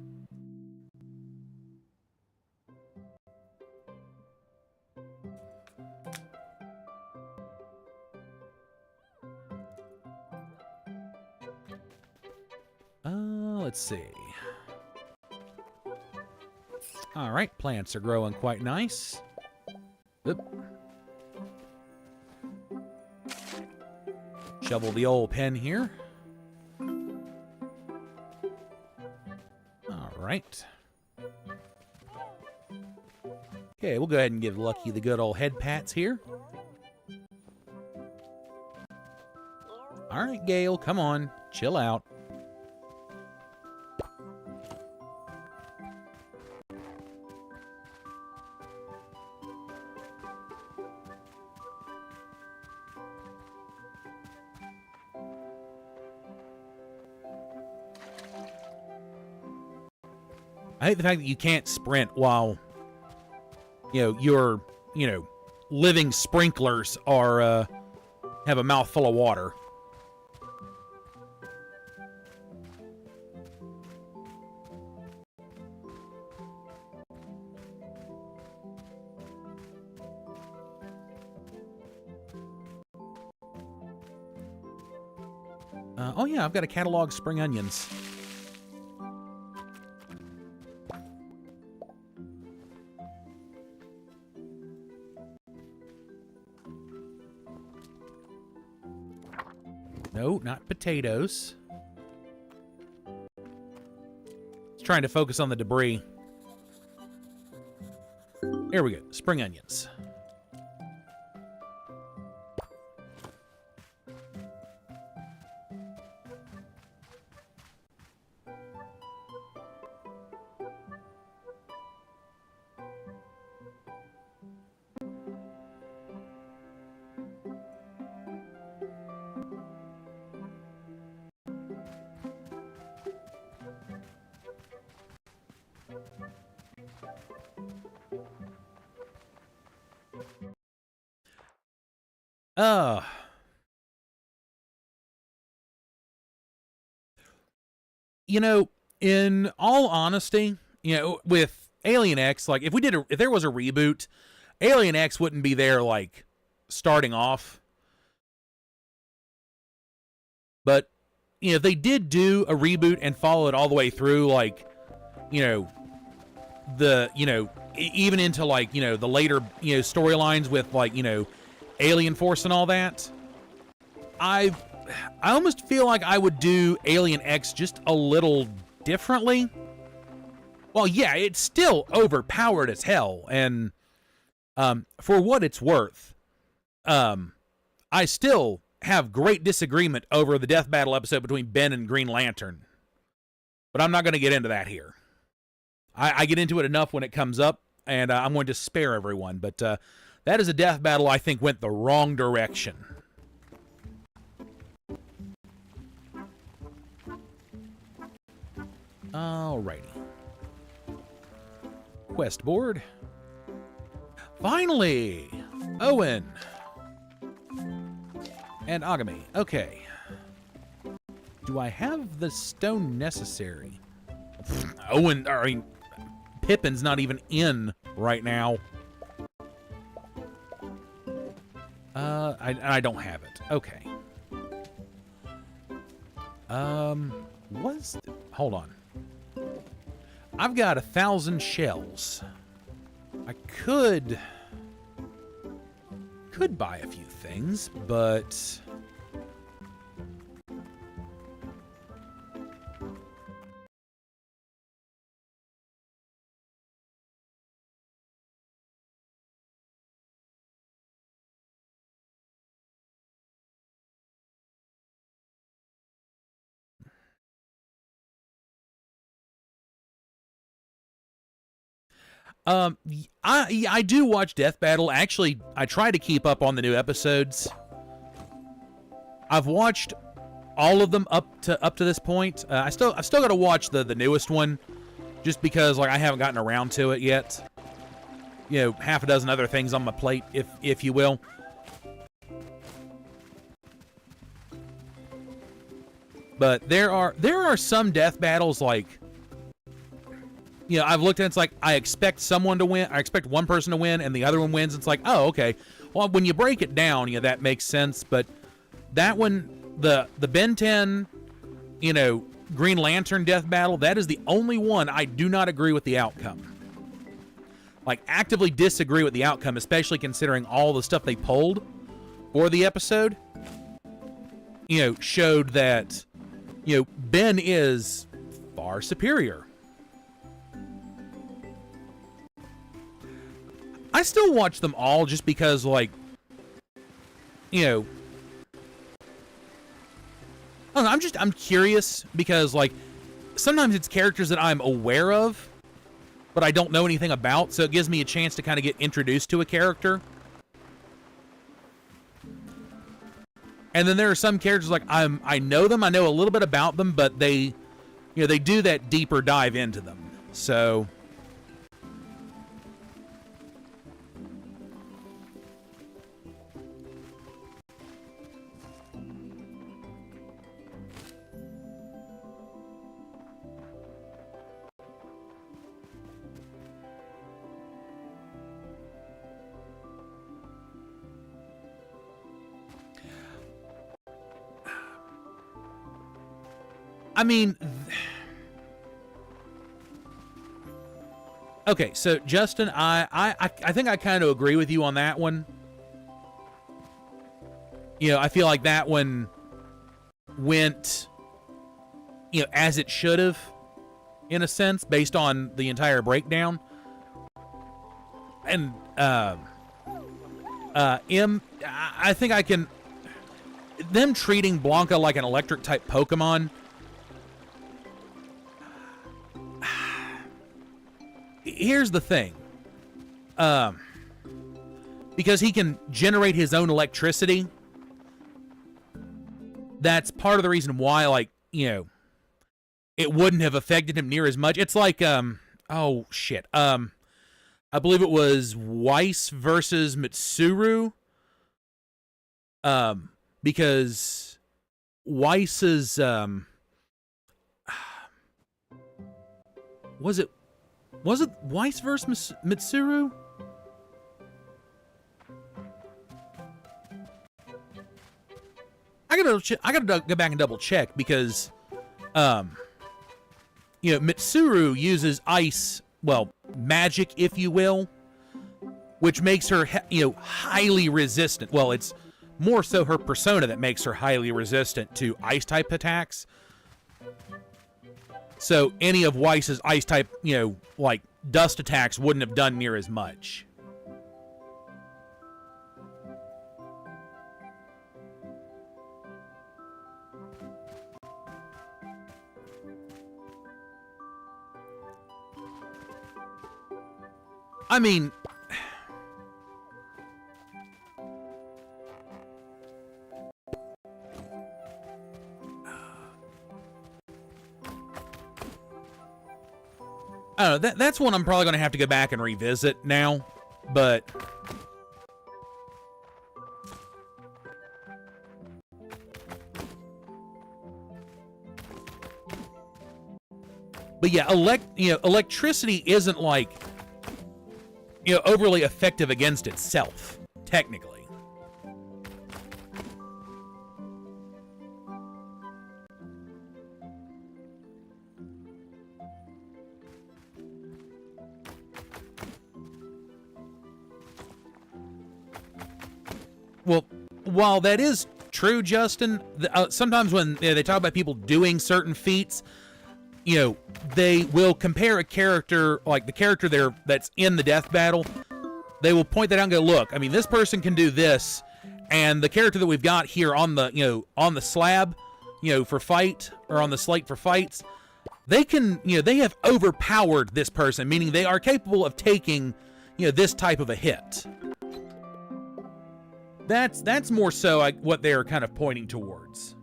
Let's see. All right, plants are growing quite nice. Oop. Shovel the old pen here. All right. Okay, we'll go ahead and give Lucky the good old head pats here. All right, Gale, come on, chill out. I hate the fact that you can't sprint while, you know, your, you know, living sprinklers are, have a mouthful of water. Oh yeah, I've got to catalog spring onions. No, not potatoes. It's trying to focus on the debris. There we go. Spring onions. You know, in all honesty, you know, with Alien X, like if there was a reboot, Alien X wouldn't be there like starting off. But you know, if they did do a reboot and follow it all the way through, like, you know, even into like, you know, the later, you know, storylines with like, you know, Alien Force and all that, I almost feel like I would do Alien X just a little differently. Well, yeah, it's still overpowered as hell, and for what it's worth, I still have great disagreement over the death battle episode between Ben and Green Lantern. But I'm not going to get into that here. I get into it enough when it comes up, and I'm going to spare everyone. But that is a death battle I think went the wrong direction. Alrighty. Quest board. Finally! Owen! And Agami. Okay. Do I have the stone necessary? Pippin's not even in right now. I don't have it. Okay. Hold on. I've got 1,000 shells. I could buy a few things, but I do watch Death Battle. Actually, I try to keep up on the new episodes. I've watched all of them up to this point. I've still got to watch the newest one, just because like I haven't gotten around to it yet. You know, half a dozen other things on my plate, if you will. But there are some death battles like, you know, I've looked at it, it's like I expect someone to win. I expect one person to win, and the other one wins. It's like, oh, okay. Well, when you break it down, you know, that makes sense. But that one, the Ben 10, you know, Green Lantern death battle, that is the only one I do not agree with the outcome. Like, actively disagree with the outcome, especially considering all the stuff they pulled for the episode. You know, showed that, you know, Ben is far superior. I still watch them all just because, like, you know, I don't know, I'm curious because, like, sometimes it's characters that I'm aware of, but I don't know anything about, so it gives me a chance to kind of get introduced to a character. And then there are some characters like I know them, I know a little bit about them, but they, you know, they do that deeper dive into them. So I mean, okay, so Justin, I think I kind of agree with you on that one. You know, I feel like that one went, you know, as it should have, in a sense, based on the entire breakdown. And I think I can. Them treating Blanca like an electric type Pokemon. Here's the thing. Because he can generate his own electricity, that's part of the reason why, like, you know, it wouldn't have affected him near as much. It's like, oh, shit. I believe it was Weiss versus Mitsuru. Because Weiss's, was it Weiss versus Mitsuru? I gotta go back and double check because, you know, Mitsuru uses ice, well, magic, if you will, which makes her, you know, highly resistant. Well, it's more so her persona that makes her highly resistant to ice type attacks. So any of Weiss's ice type, you know, like dust attacks wouldn't have done near as much. I mean, I don't know, that's one I'm probably going to have to go back and revisit now, but... But yeah, electricity isn't like, overly effective against itself, technically. Well, while that is true, Justin, sometimes when they talk about people doing certain feats, they will compare a character, like the character there that's in the death battle, they will point that out and go, look, I mean, this person can do this, and the character that we've got here on the, on the slab, for fight, or on the slate for fights, they can, they have overpowered this person, meaning they are capable of taking, this type of a hit. That's more so what they're kind of pointing towards.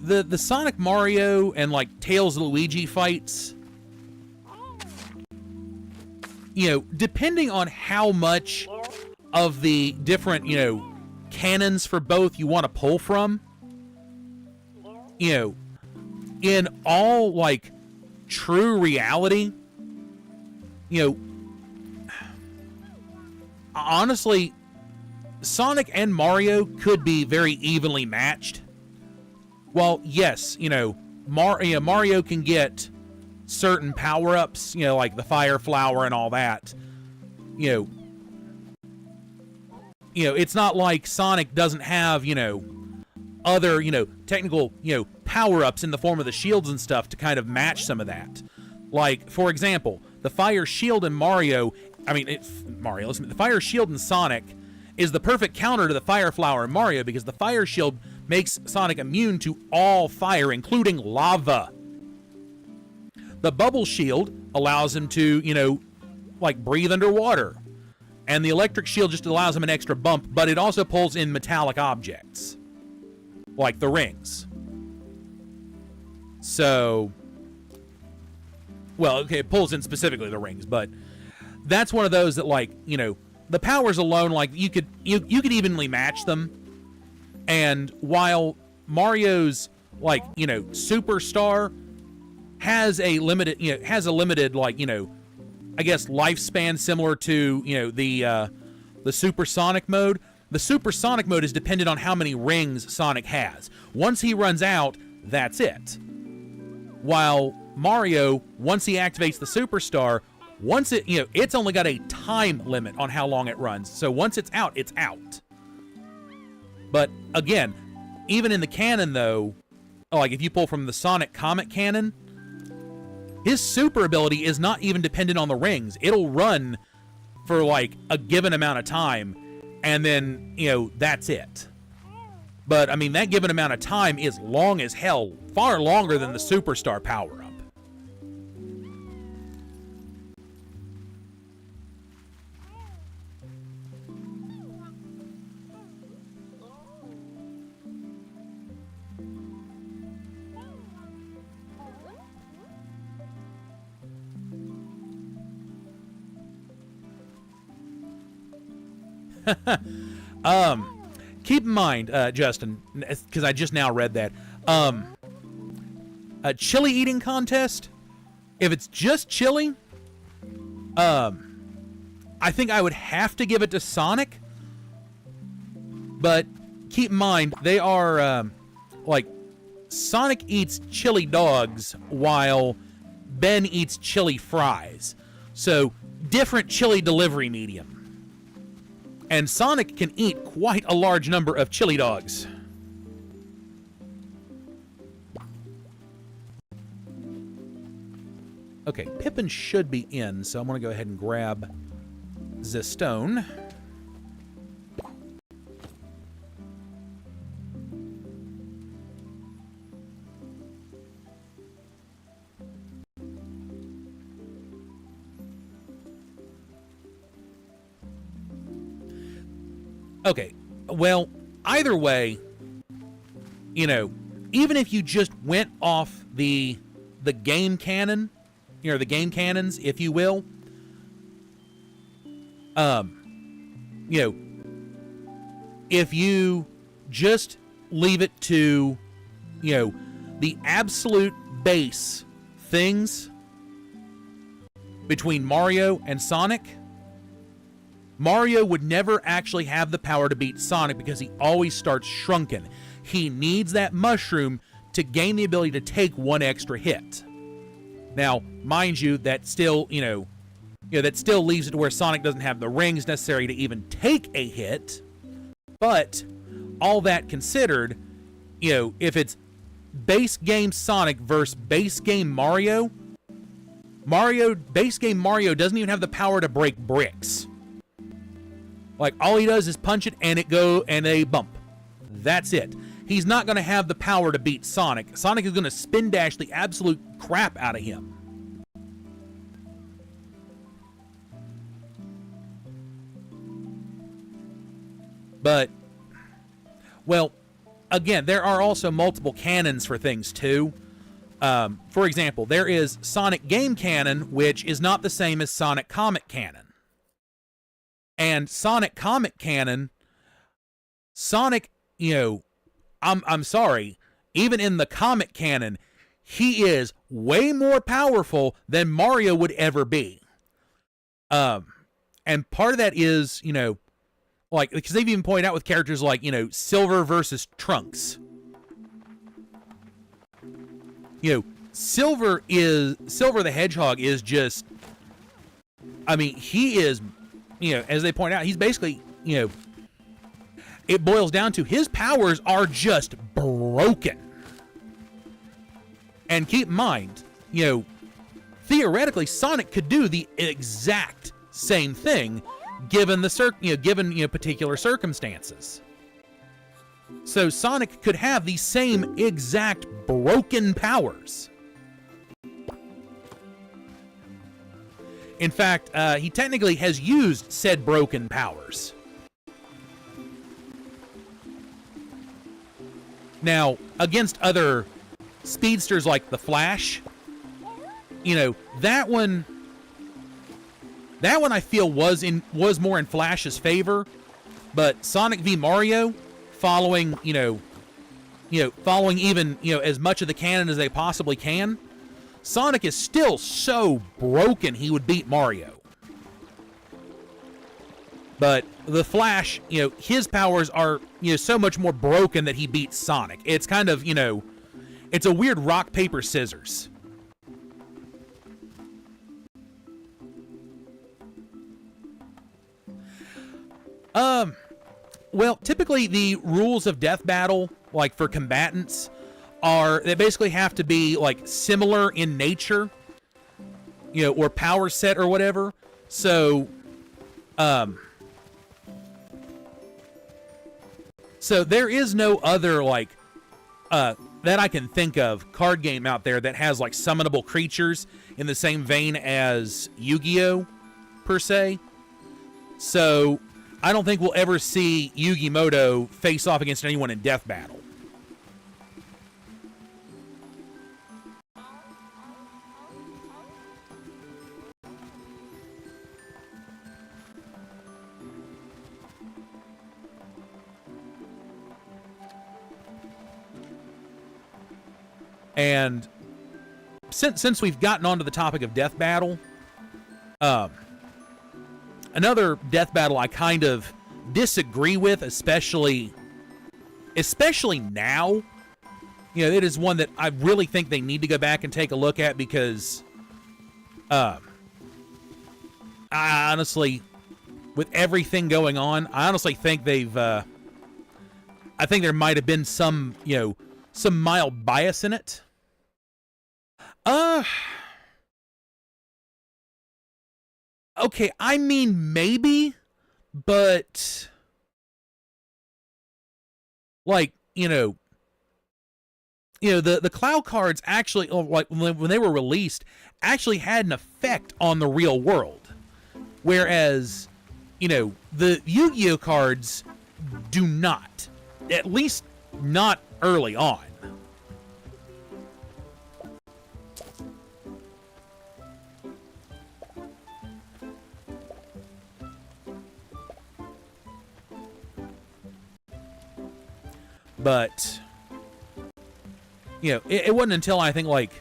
The Sonic Mario and like Tails Luigi fights, depending on how much of the different, cannons for both you want to pull from, in all like true reality, honestly, Sonic and Mario could be very evenly matched. Well, yes, Mario can get certain power-ups, like the Fire Flower and all that. It's not like Sonic doesn't have, other, technical, power-ups in the form of the shields and stuff to kind of match some of that. Like, for example, the Fire Shield in the Fire Shield in Sonic is the perfect counter to the Fire Flower in Mario, because the Fire Shield makes Sonic immune to all fire, including lava. The Bubble Shield allows him to, breathe underwater. And the Electric Shield just allows him an extra bump, but it also pulls in metallic objects, like the rings. So, well, okay, it pulls in specifically the rings, but that's one of those that, the powers alone, you could evenly match them. And while Mario's Superstar has a limited lifespan similar to the Supersonic mode. The Supersonic mode is dependent on how many rings Sonic has. Once he runs out, that's it. While Mario, once he activates the Superstar, it's only got a time limit on how long it runs. So once it's out, it's out. But again, even in the canon though, if you pull from the Sonic Comet canon, his super ability is not even dependent on the rings. It'll run for a given amount of time, and then, that's it. But I mean, that given amount of time is long as hell, far longer than the Superstar power-up. Keep in mind, Justin, because I just now read that, a chili eating contest, if it's just chili, I think I would have to give it to Sonic, but keep in mind, they are, Sonic eats chili dogs while Ben eats chili fries, so different chili delivery medium. And Sonic can eat quite a large number of chili dogs. Okay, Pippin should be in, so I'm going to go ahead and grab the stone. Okay, well, either way, you know, even if you just went off the game canon, you know, the game cannons, if you will, you know, if you just leave it to, you know, the absolute base things between Mario and Sonic, Mario would never actually have the power to beat Sonic because he always starts shrunken. He needs that mushroom to gain the ability to take one extra hit. Now, mind you, that still, that still leaves it to where Sonic doesn't have the rings necessary to even take a hit. But all that considered, you know, if it's base game Sonic versus base game Mario, base game Mario doesn't even have the power to break bricks. Like, all he does is punch it and they bump. That's it. He's not going to have the power to beat Sonic. Sonic is going to spin dash the absolute crap out of him. But, well, again, there are also multiple canons for things, too. For example, there is Sonic Game Canon, which is not the same as Sonic Comic Canon. And Sonic Comic Canon, Sonic, you know, I'm sorry, even in the comic canon, he is way more powerful than Mario would ever be. And part of that is, you know, like, because they've even pointed out with characters like, you know, Silver versus Trunks. You know, Silver the Hedgehog is just, I mean, he is, you know, as they point out, he's basically, you know, it boils down to his powers are just broken. And keep in mind, you know, theoretically, Sonic could do the exact same thing given the particular circumstances. So Sonic could have the same exact broken powers. In fact, he technically has used said broken powers. Now, against other speedsters like the Flash, you know, that one I feel was more in Flash's favor, but Sonic v Mario, following even, you know, as much of the canon as they possibly can, Sonic is still so broken he would beat Mario. But the Flash, you know, his powers are, you know, so much more broken that he beats Sonic. It's kind of, you know, it's a weird rock, paper, scissors. Well, typically the rules of death battle, like for combatants, they basically have to be like similar in nature, you know, or power set or whatever. So, so there is no other, like, that I can think of, card game out there that has, like, summonable creatures in the same vein as Yu-Gi-Oh! Per se. So, I don't think we'll ever see Yu-Gi-Moto face off against anyone in death battle. And since we've gotten onto the topic of death battle, another death battle I kind of disagree with, especially now, you know, it is one that I really think they need to go back and take a look at, because I honestly, with everything going on, I honestly think I think there might have been some, you know, some mild bias in it. Okay, I mean, maybe, but like, the cloud cards actually, like when they were released, actually had an effect on the real world, whereas the Yu-Gi-Oh cards do not, at least not early on. But it wasn't until I think like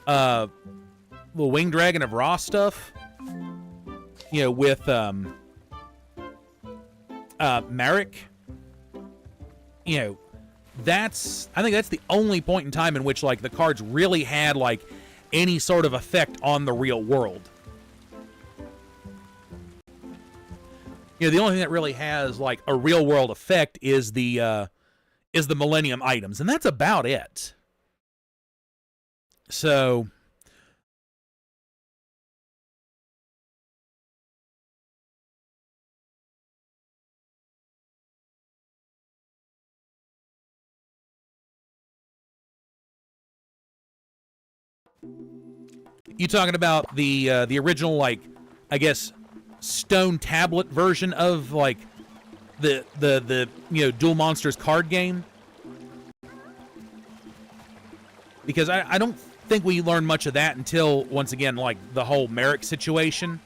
the Winged Dragon of Ra stuff, with Marek, I think that's the only point in time in which like the cards really had like any sort of effect on the real world. The only thing that really has like a real world effect is the Millennium items, and that's about it. So you talking about the original, like, I guess, stone tablet version of like the Duel Monsters card game? Because I don't think we learned much of that until, once again, like the whole Marek situation.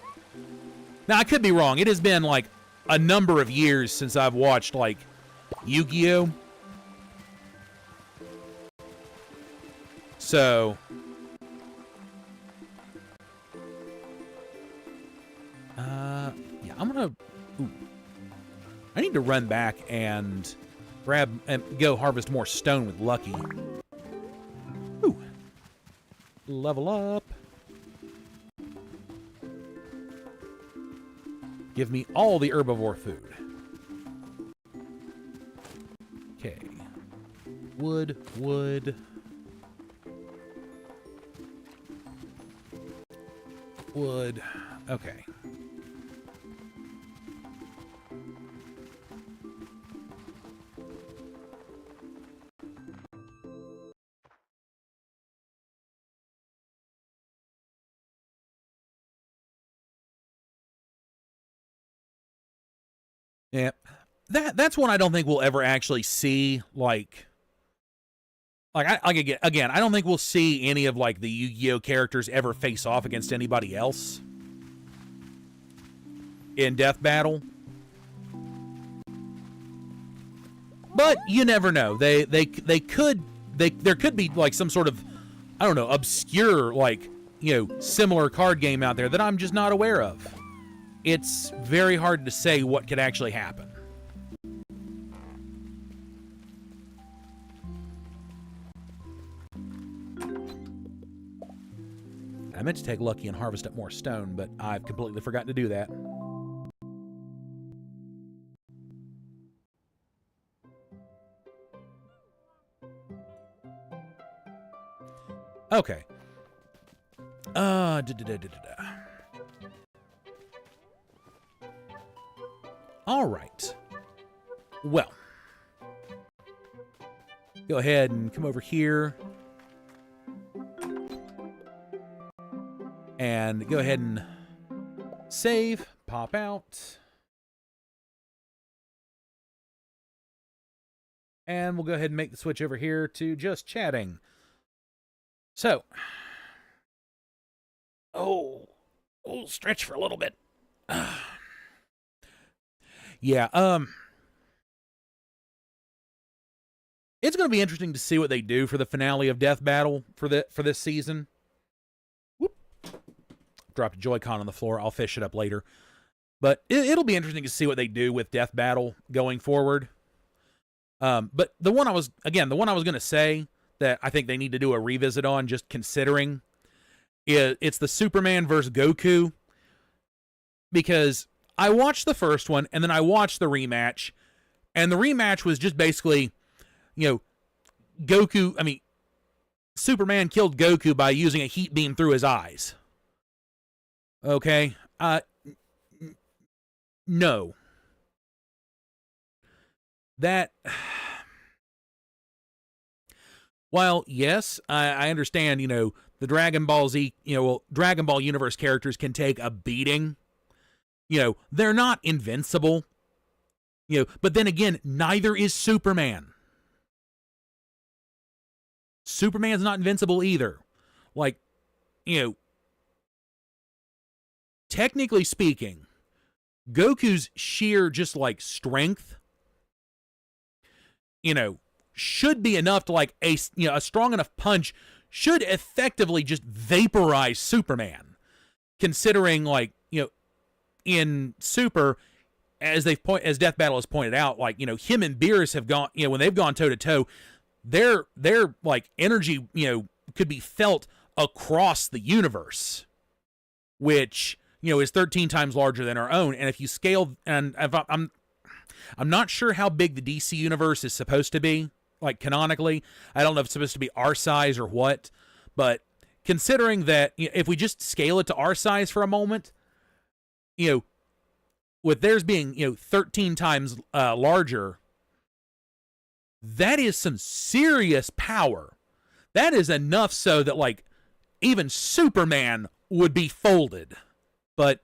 Now, I could be wrong. It has been like a number of years since I've watched like Yu-Gi-Oh! So yeah, I'm gonna I need to run back and grab and go harvest more stone with Lucky. Ooh. Level up. Give me all the herbivore food. Okay. Wood. Okay. Yeah. That's one I don't think we'll ever actually see, like again, I don't think we'll see any of like the Yu-Gi-Oh characters ever face off against anybody else in death battle. But you never know. There could be like some sort of, I don't know, obscure like, similar card game out there that I'm just not aware of. It's very hard to say what could actually happen. I meant to take Lucky and harvest up more stone, but I've completely forgotten to do that. Okay. All right. Well, go ahead and come over here. And go ahead and save, pop out. And we'll go ahead and make the switch over here to just chatting. So, stretch for a little bit. Yeah, it's going to be interesting to see what they do for the finale of Death Battle for this season. Whoop. Dropped a Joy-Con on the floor. I'll fish it up later. But it'll be interesting to see what they do with Death Battle going forward. But the one I was going to say that I think they need to do a revisit on, just considering, it's the Superman versus Goku. Because I watched the first one, and then I watched the rematch, and the rematch was just basically, Superman killed Goku by using a heat beam through his eyes. Okay? No. That, while yes, I understand, the Dragon Ball Z, Dragon Ball universe characters can take a beating. They're not invincible. But then again, neither is Superman. Superman's not invincible either. Like, technically speaking, Goku's sheer just like strength, should be enough to like a strong enough punch should effectively just vaporize Superman. Considering like, in Super, as Death Battle has pointed out, like, him and Beerus have gone, when they've gone toe to toe, their like energy, could be felt across the universe, which, is 13 times larger than our own. And if you scale, and I'm not sure how big the DC universe is supposed to be, like canonically. I don't know if it's supposed to be our size or what, but considering that, if we just scale it to our size for a moment, with theirs being, 13 times larger, that is some serious power. That is enough so that, like, even Superman would be folded. But,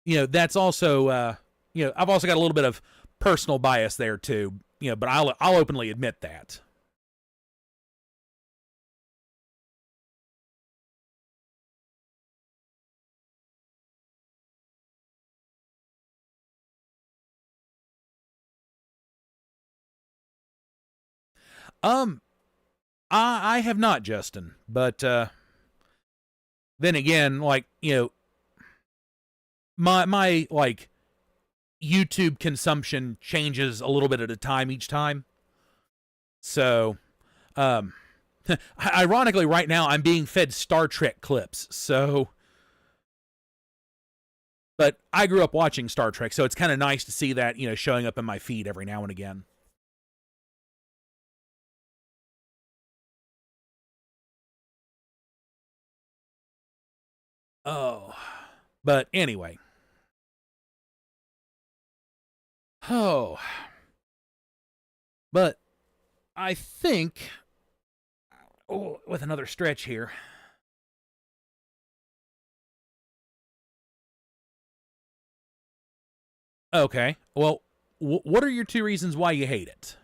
that's also, I've also got a little bit of personal bias there too, but I'll openly admit that. I have not, Justin, but then again, like, my like YouTube consumption changes a little bit at a time each time. So, ironically, right now I'm being fed Star Trek clips. So, but I grew up watching Star Trek, so it's kind of nice to see that, showing up in my feed every now and again. Oh, but anyway. Oh, but I think, with another stretch here. Okay, well, what are your two reasons why you hate it?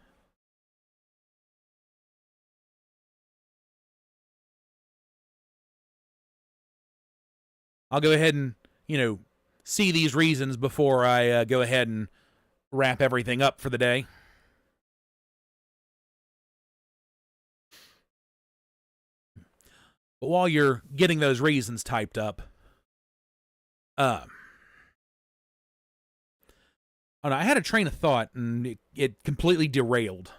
I'll go ahead and, see these reasons before I go ahead and wrap everything up for the day. But while you're getting those reasons typed up, oh no, I had a train of thought and it completely derailed.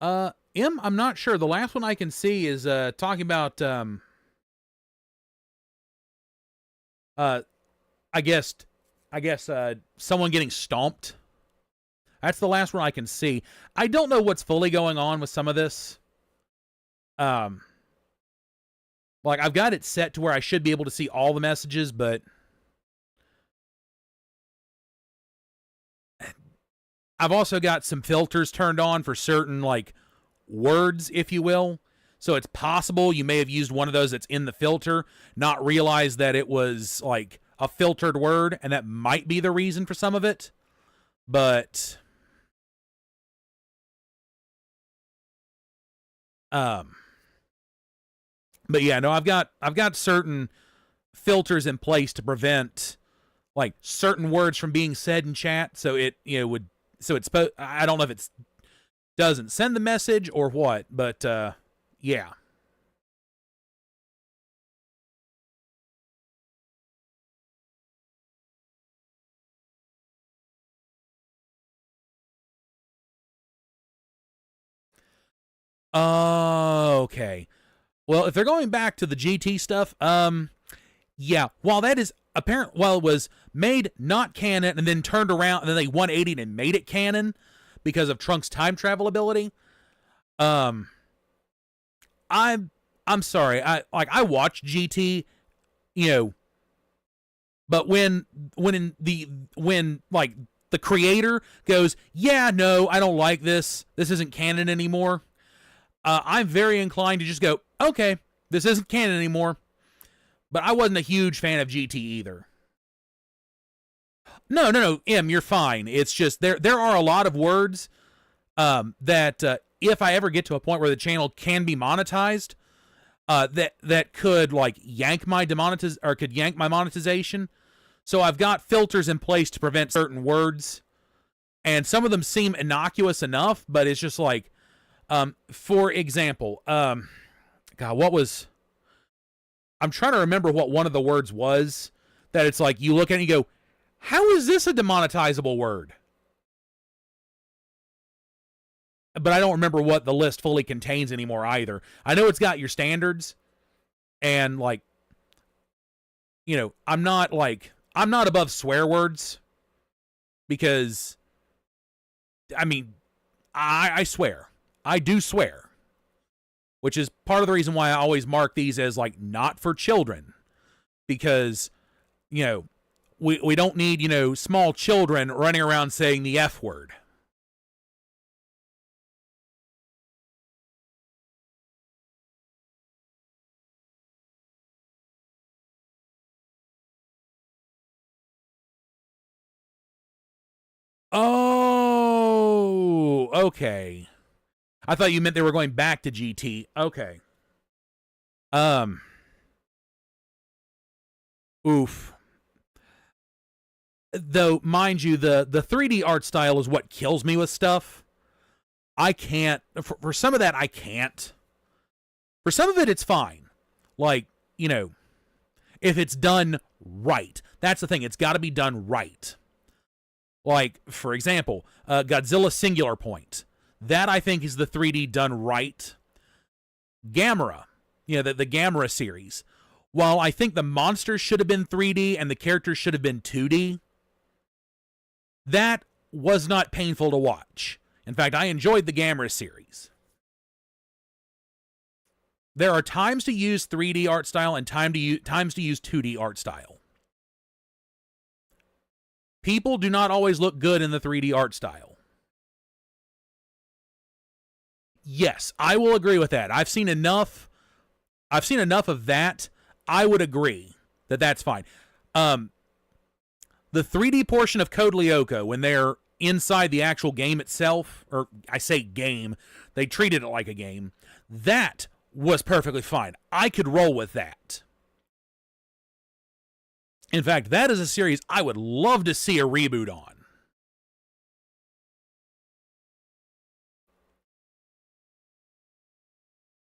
I'm not sure. The last one I can see is talking about I guess someone getting stomped. That's the last one I can see. I don't know what's fully going on with some of this. Like, I've got it set to where I should be able to see all the messages, but I've also got some filters turned on for certain, like, words, if you will. So it's possible you may have used one of those that's in the filter, not realize that it was, like, a filtered word, and that might be the reason for some of it. But yeah, no, I've got certain filters in place to prevent, like, certain words from being said in chat. So it, I don't know if it doesn't send the message or what, but yeah. Okay. Well, if they're going back to the GT stuff, yeah, while that is apparent, while it was made not canon and then turned around and then they 180'd and made it canon because of Trunks' time travel ability, Um, I'm I'm sorry. I watched GT, you know, but when like the creator goes, yeah, no, I don't like this. This isn't canon anymore. I'm very inclined to just go, okay, this isn't canon anymore. But I wasn't a huge fan of GT either. No, M, you're fine. It's just there are a lot of words that if I ever get to a point where the channel can be monetized, that could like yank my monetization. So I've got filters in place to prevent certain words, and some of them seem innocuous enough, but it's just like, for example, God, what was? I'm trying to remember what one of the words was that it's like you look at it and you go, how is this a demonetizable word? But I don't remember what the list fully contains anymore either. I know it's got your standards, and like, you know, I'm not above swear words, because I mean, I swear. I do swear, which is part of the reason why I always mark these as like not for children, because, you know, we don't need, you know, small children running around saying the F word. Oh, okay. I thought you meant they were going back to GT. Okay. Oof. Though, mind you, the 3D art style is what kills me with stuff. I can't, for some of that, I can't. For some of it, it's fine. Like, you know, if it's done right. That's the thing. It's got to be done right. Like, for example, Godzilla Singular Point. That, I think, is the 3D done right. Gamera. You know, the Gamera series. While I think the monsters should have been 3D and the characters should have been 2D, that was not painful to watch. In fact, I enjoyed the Gamera series. There are times to use 3D art style and times to use 2D art style. People do not always look good in the 3D art style. Yes, I will agree with that. I've seen enough of that. I would agree that that's fine. The 3D portion of Code Lyoko, when they're inside the actual game itself, or I say game, they treated it like a game, that was perfectly fine. I could roll with that. In fact, that is a series I would love to see a reboot on.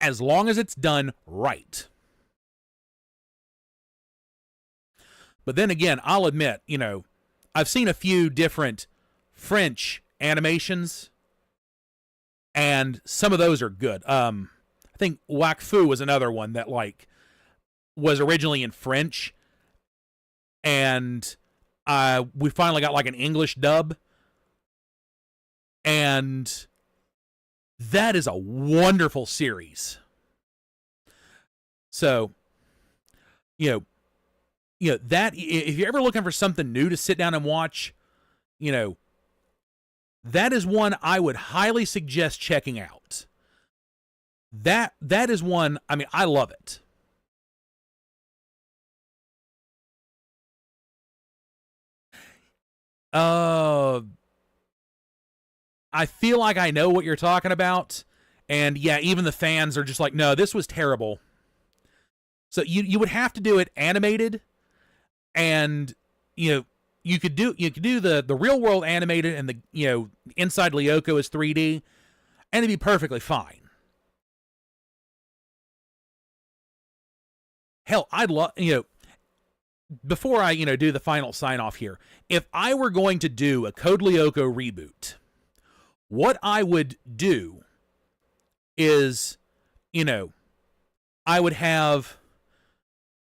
As long as it's done right. But then again, I'll admit, you know, I've seen a few different French animations, and some of those are good. I think Wakfu was another one that like was originally in French, and we finally got like an English dub, and that is a wonderful series. So, you know that if you're ever looking for something new to sit down and watch, you know, that is one I would highly suggest checking out. That is one, I mean, I love it. I feel like I know what you're talking about. And yeah, even the fans are just like, no, this was terrible. So you would have to do it animated, and you know, you could do the real world animated, and the, you know, inside Lyoko is 3D, and it'd be perfectly fine. Hell, I'd love, you know, before I, you know, do the final sign off here, if I were going to do a Code Lyoko reboot, what I would do is, you know, I would have,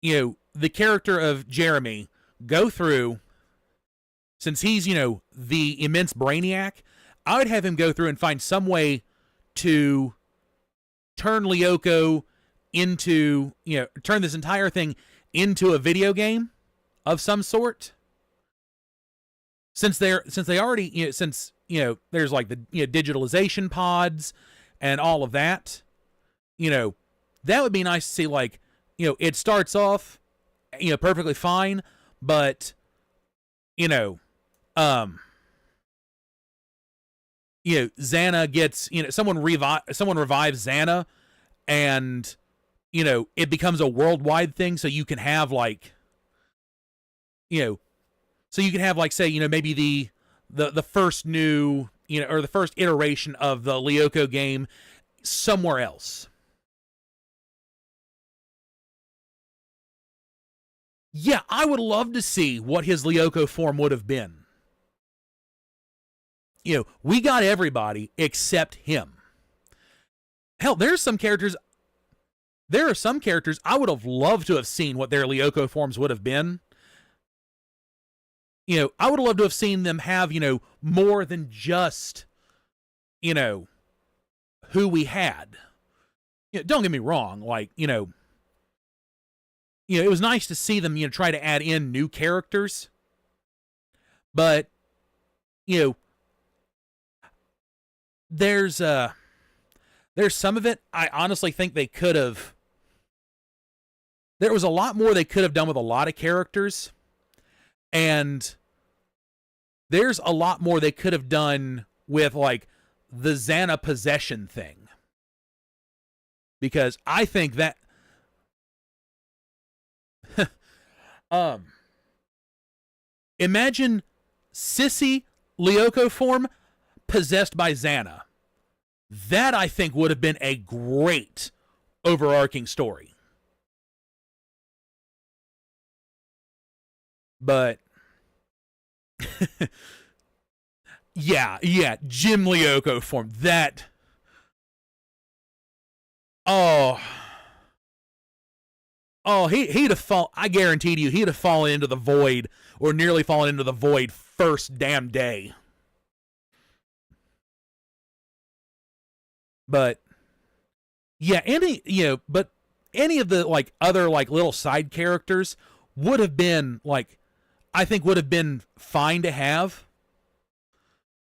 you know, the character of Jeremy go through, since he's, you know, the immense brainiac, I would have him go through and find some way to turn Lyoko into, turn this entire thing into a video game of some sort. Since they already, there's like the digitalization pods and all of that, that would be nice to see. Like, it starts off, perfectly fine, but Xana gets, someone revives Xana, and it becomes a worldwide thing. So you can have like, say, maybe the first new, or the first iteration of the Lyoko game somewhere else. Yeah, I would love to see what his Lyoko form would have been. We got everybody except him. Hell, there are some characters I would have loved to have seen what their Lyoko forms would have been. I would have loved to have seen them have, more than just, who we had. Don't get me wrong, like, it was nice to see them, try to add in new characters. But, there's some of it I honestly think they could have. There was a lot more they could have done with a lot of characters. And there's a lot more they could have done with, like, the Xana possession thing. Because I think that imagine Sissy Lyoko form possessed by Xana. That, I think, would have been a great overarching story. But yeah, Jim Lyoko form. That, he'd have fallen. I guaranteed you, he'd have fallen into the void, or nearly fallen into the void first damn day. But yeah, any of the, like, other, like, little side characters would have been, like, I think would have been fine to have.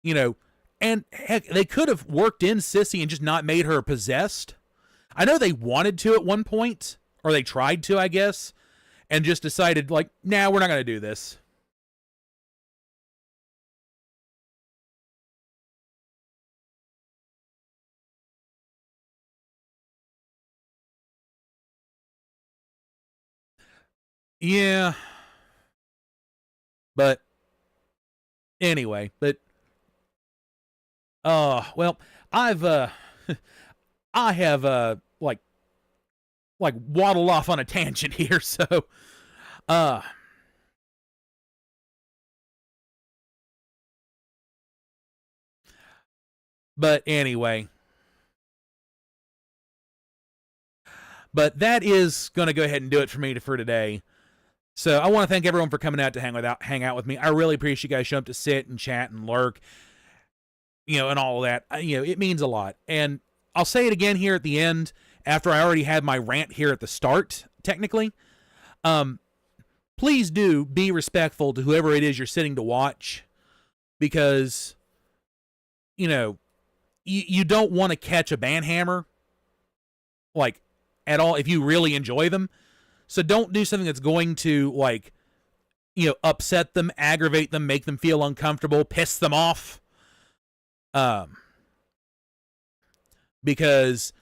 And heck, they could have worked in Sissy and just not made her possessed. I know they wanted to at one point, or they tried to, I guess, and just decided, like, nah, we're not going to do this. Yeah. But anyway, well, I have like waddled off on a tangent here, so but anyway. But that is going to go ahead and do it for me for today. So I want to thank everyone for coming out to hang out with me. I really appreciate you guys showing up to sit and chat and lurk, and all of that. It means a lot. And I'll say it again here at the end, after I already had my rant here at the start, technically. Please do be respectful to whoever it is you're sitting to watch, because, you don't want to catch a banhammer, like, at all, if you really enjoy them. So don't do something that's going to, like, upset them, aggravate them, make them feel uncomfortable, piss them off. Because,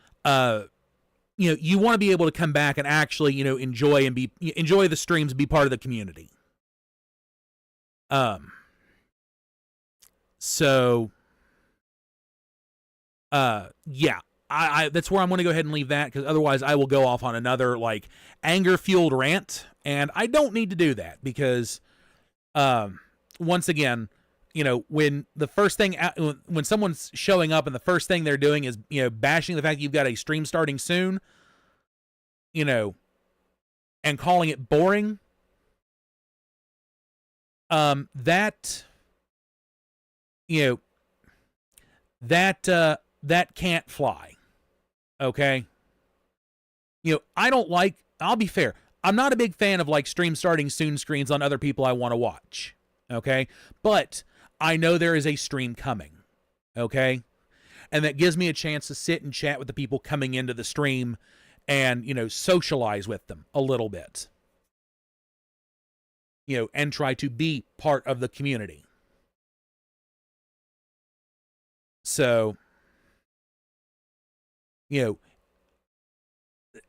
you want to be able to come back and actually, enjoy the streams and be part of the community. So, yeah. I that's where I'm going to go ahead and leave that, because otherwise I will go off on another, like, anger-fueled rant, and I don't need to do that, because once again, when the first thing, when someone's showing up and the first thing they're doing is, bashing the fact that you've got a stream starting soon, and calling it boring, that can't fly. Okay? I'll be fair, I'm not a big fan of like stream starting soon screens on other people I want to watch. Okay? But I know there is a stream coming. Okay? And that gives me a chance to sit and chat with the people coming into the stream and, socialize with them a little bit. And try to be part of the community. So,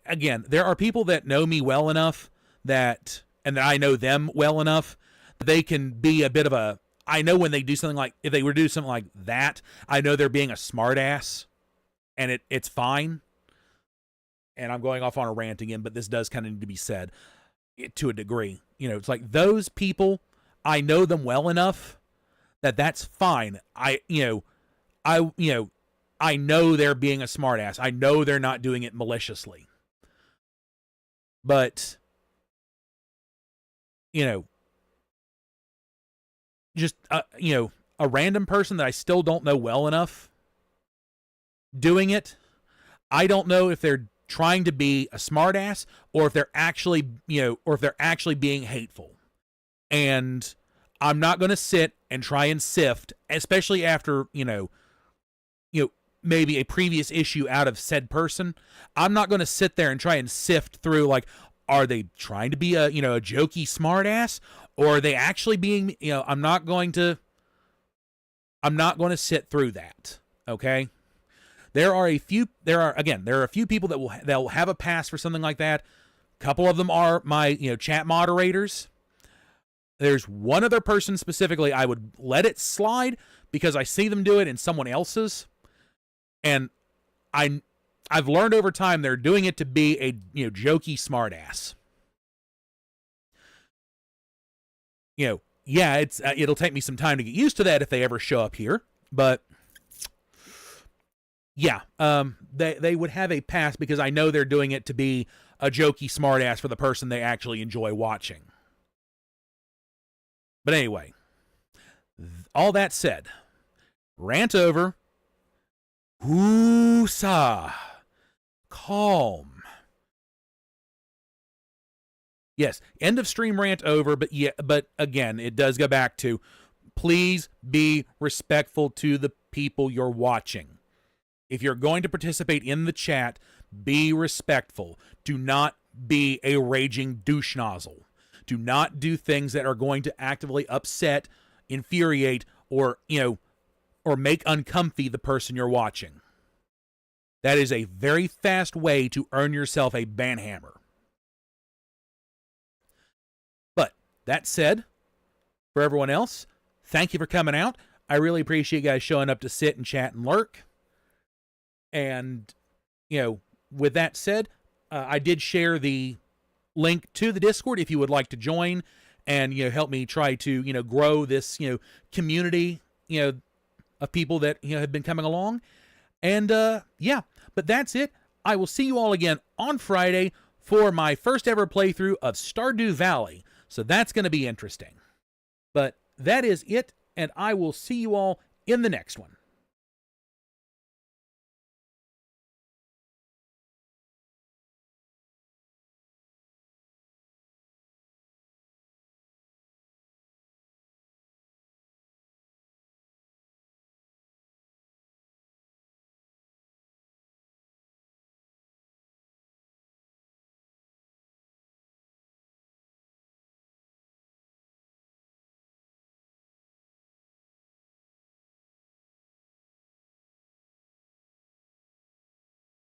again, there are people that know me well enough and that I know them well enough that they can be a bit of a, I know when they do something like, if they were to do something like that, I know they're being a smartass, and it's fine. And I'm going off on a rant again, but this does kind of need to be said to a degree. It's like those people, I know them well enough that that's fine. I know they're being a smartass. I know they're not doing it maliciously. But, just, a random person that I still don't know well enough doing it, I don't know if they're trying to be a smartass or if they're actually, being hateful. And I'm not going to sit and try and sift, especially after, maybe a previous issue out of said person. I'm not going to sit there and try and sift through, like, are they trying to be a jokey smartass, or are they actually being, I'm not going to sit through that. Okay. There are a few people that will have a pass for something like that. A couple of them are my, chat moderators. There's one other person specifically I would let it slide because I see them do it in someone else's. And I've learned over time they're doing it to be a jokey smartass. It'll take me some time to get used to that if they ever show up here, but yeah, they would have a pass because I know they're doing it to be a jokey smartass for the person they actually enjoy watching. But anyway, all that said, rant over. Woo-sa. Calm. Yes, end of stream rant over, but again, it does go back to please be respectful to the people you're watching. If you're going to participate in the chat, be respectful. Do not be a raging douche nozzle. Do not do things that are going to actively upset, infuriate, or make uncomfy the person you're watching. That is a very fast way to earn yourself a banhammer. But that said, for everyone else, thank you for coming out. I really appreciate you guys showing up to sit and chat and lurk. And, with that said, I did share the link to the Discord if you would like to join and, help me try to, grow this, community, of people that, have been coming along. And, but that's it. I will see you all again on Friday for my first ever playthrough of Stardew Valley. So that's going to be interesting. But that is it, and I will see you all in the next one.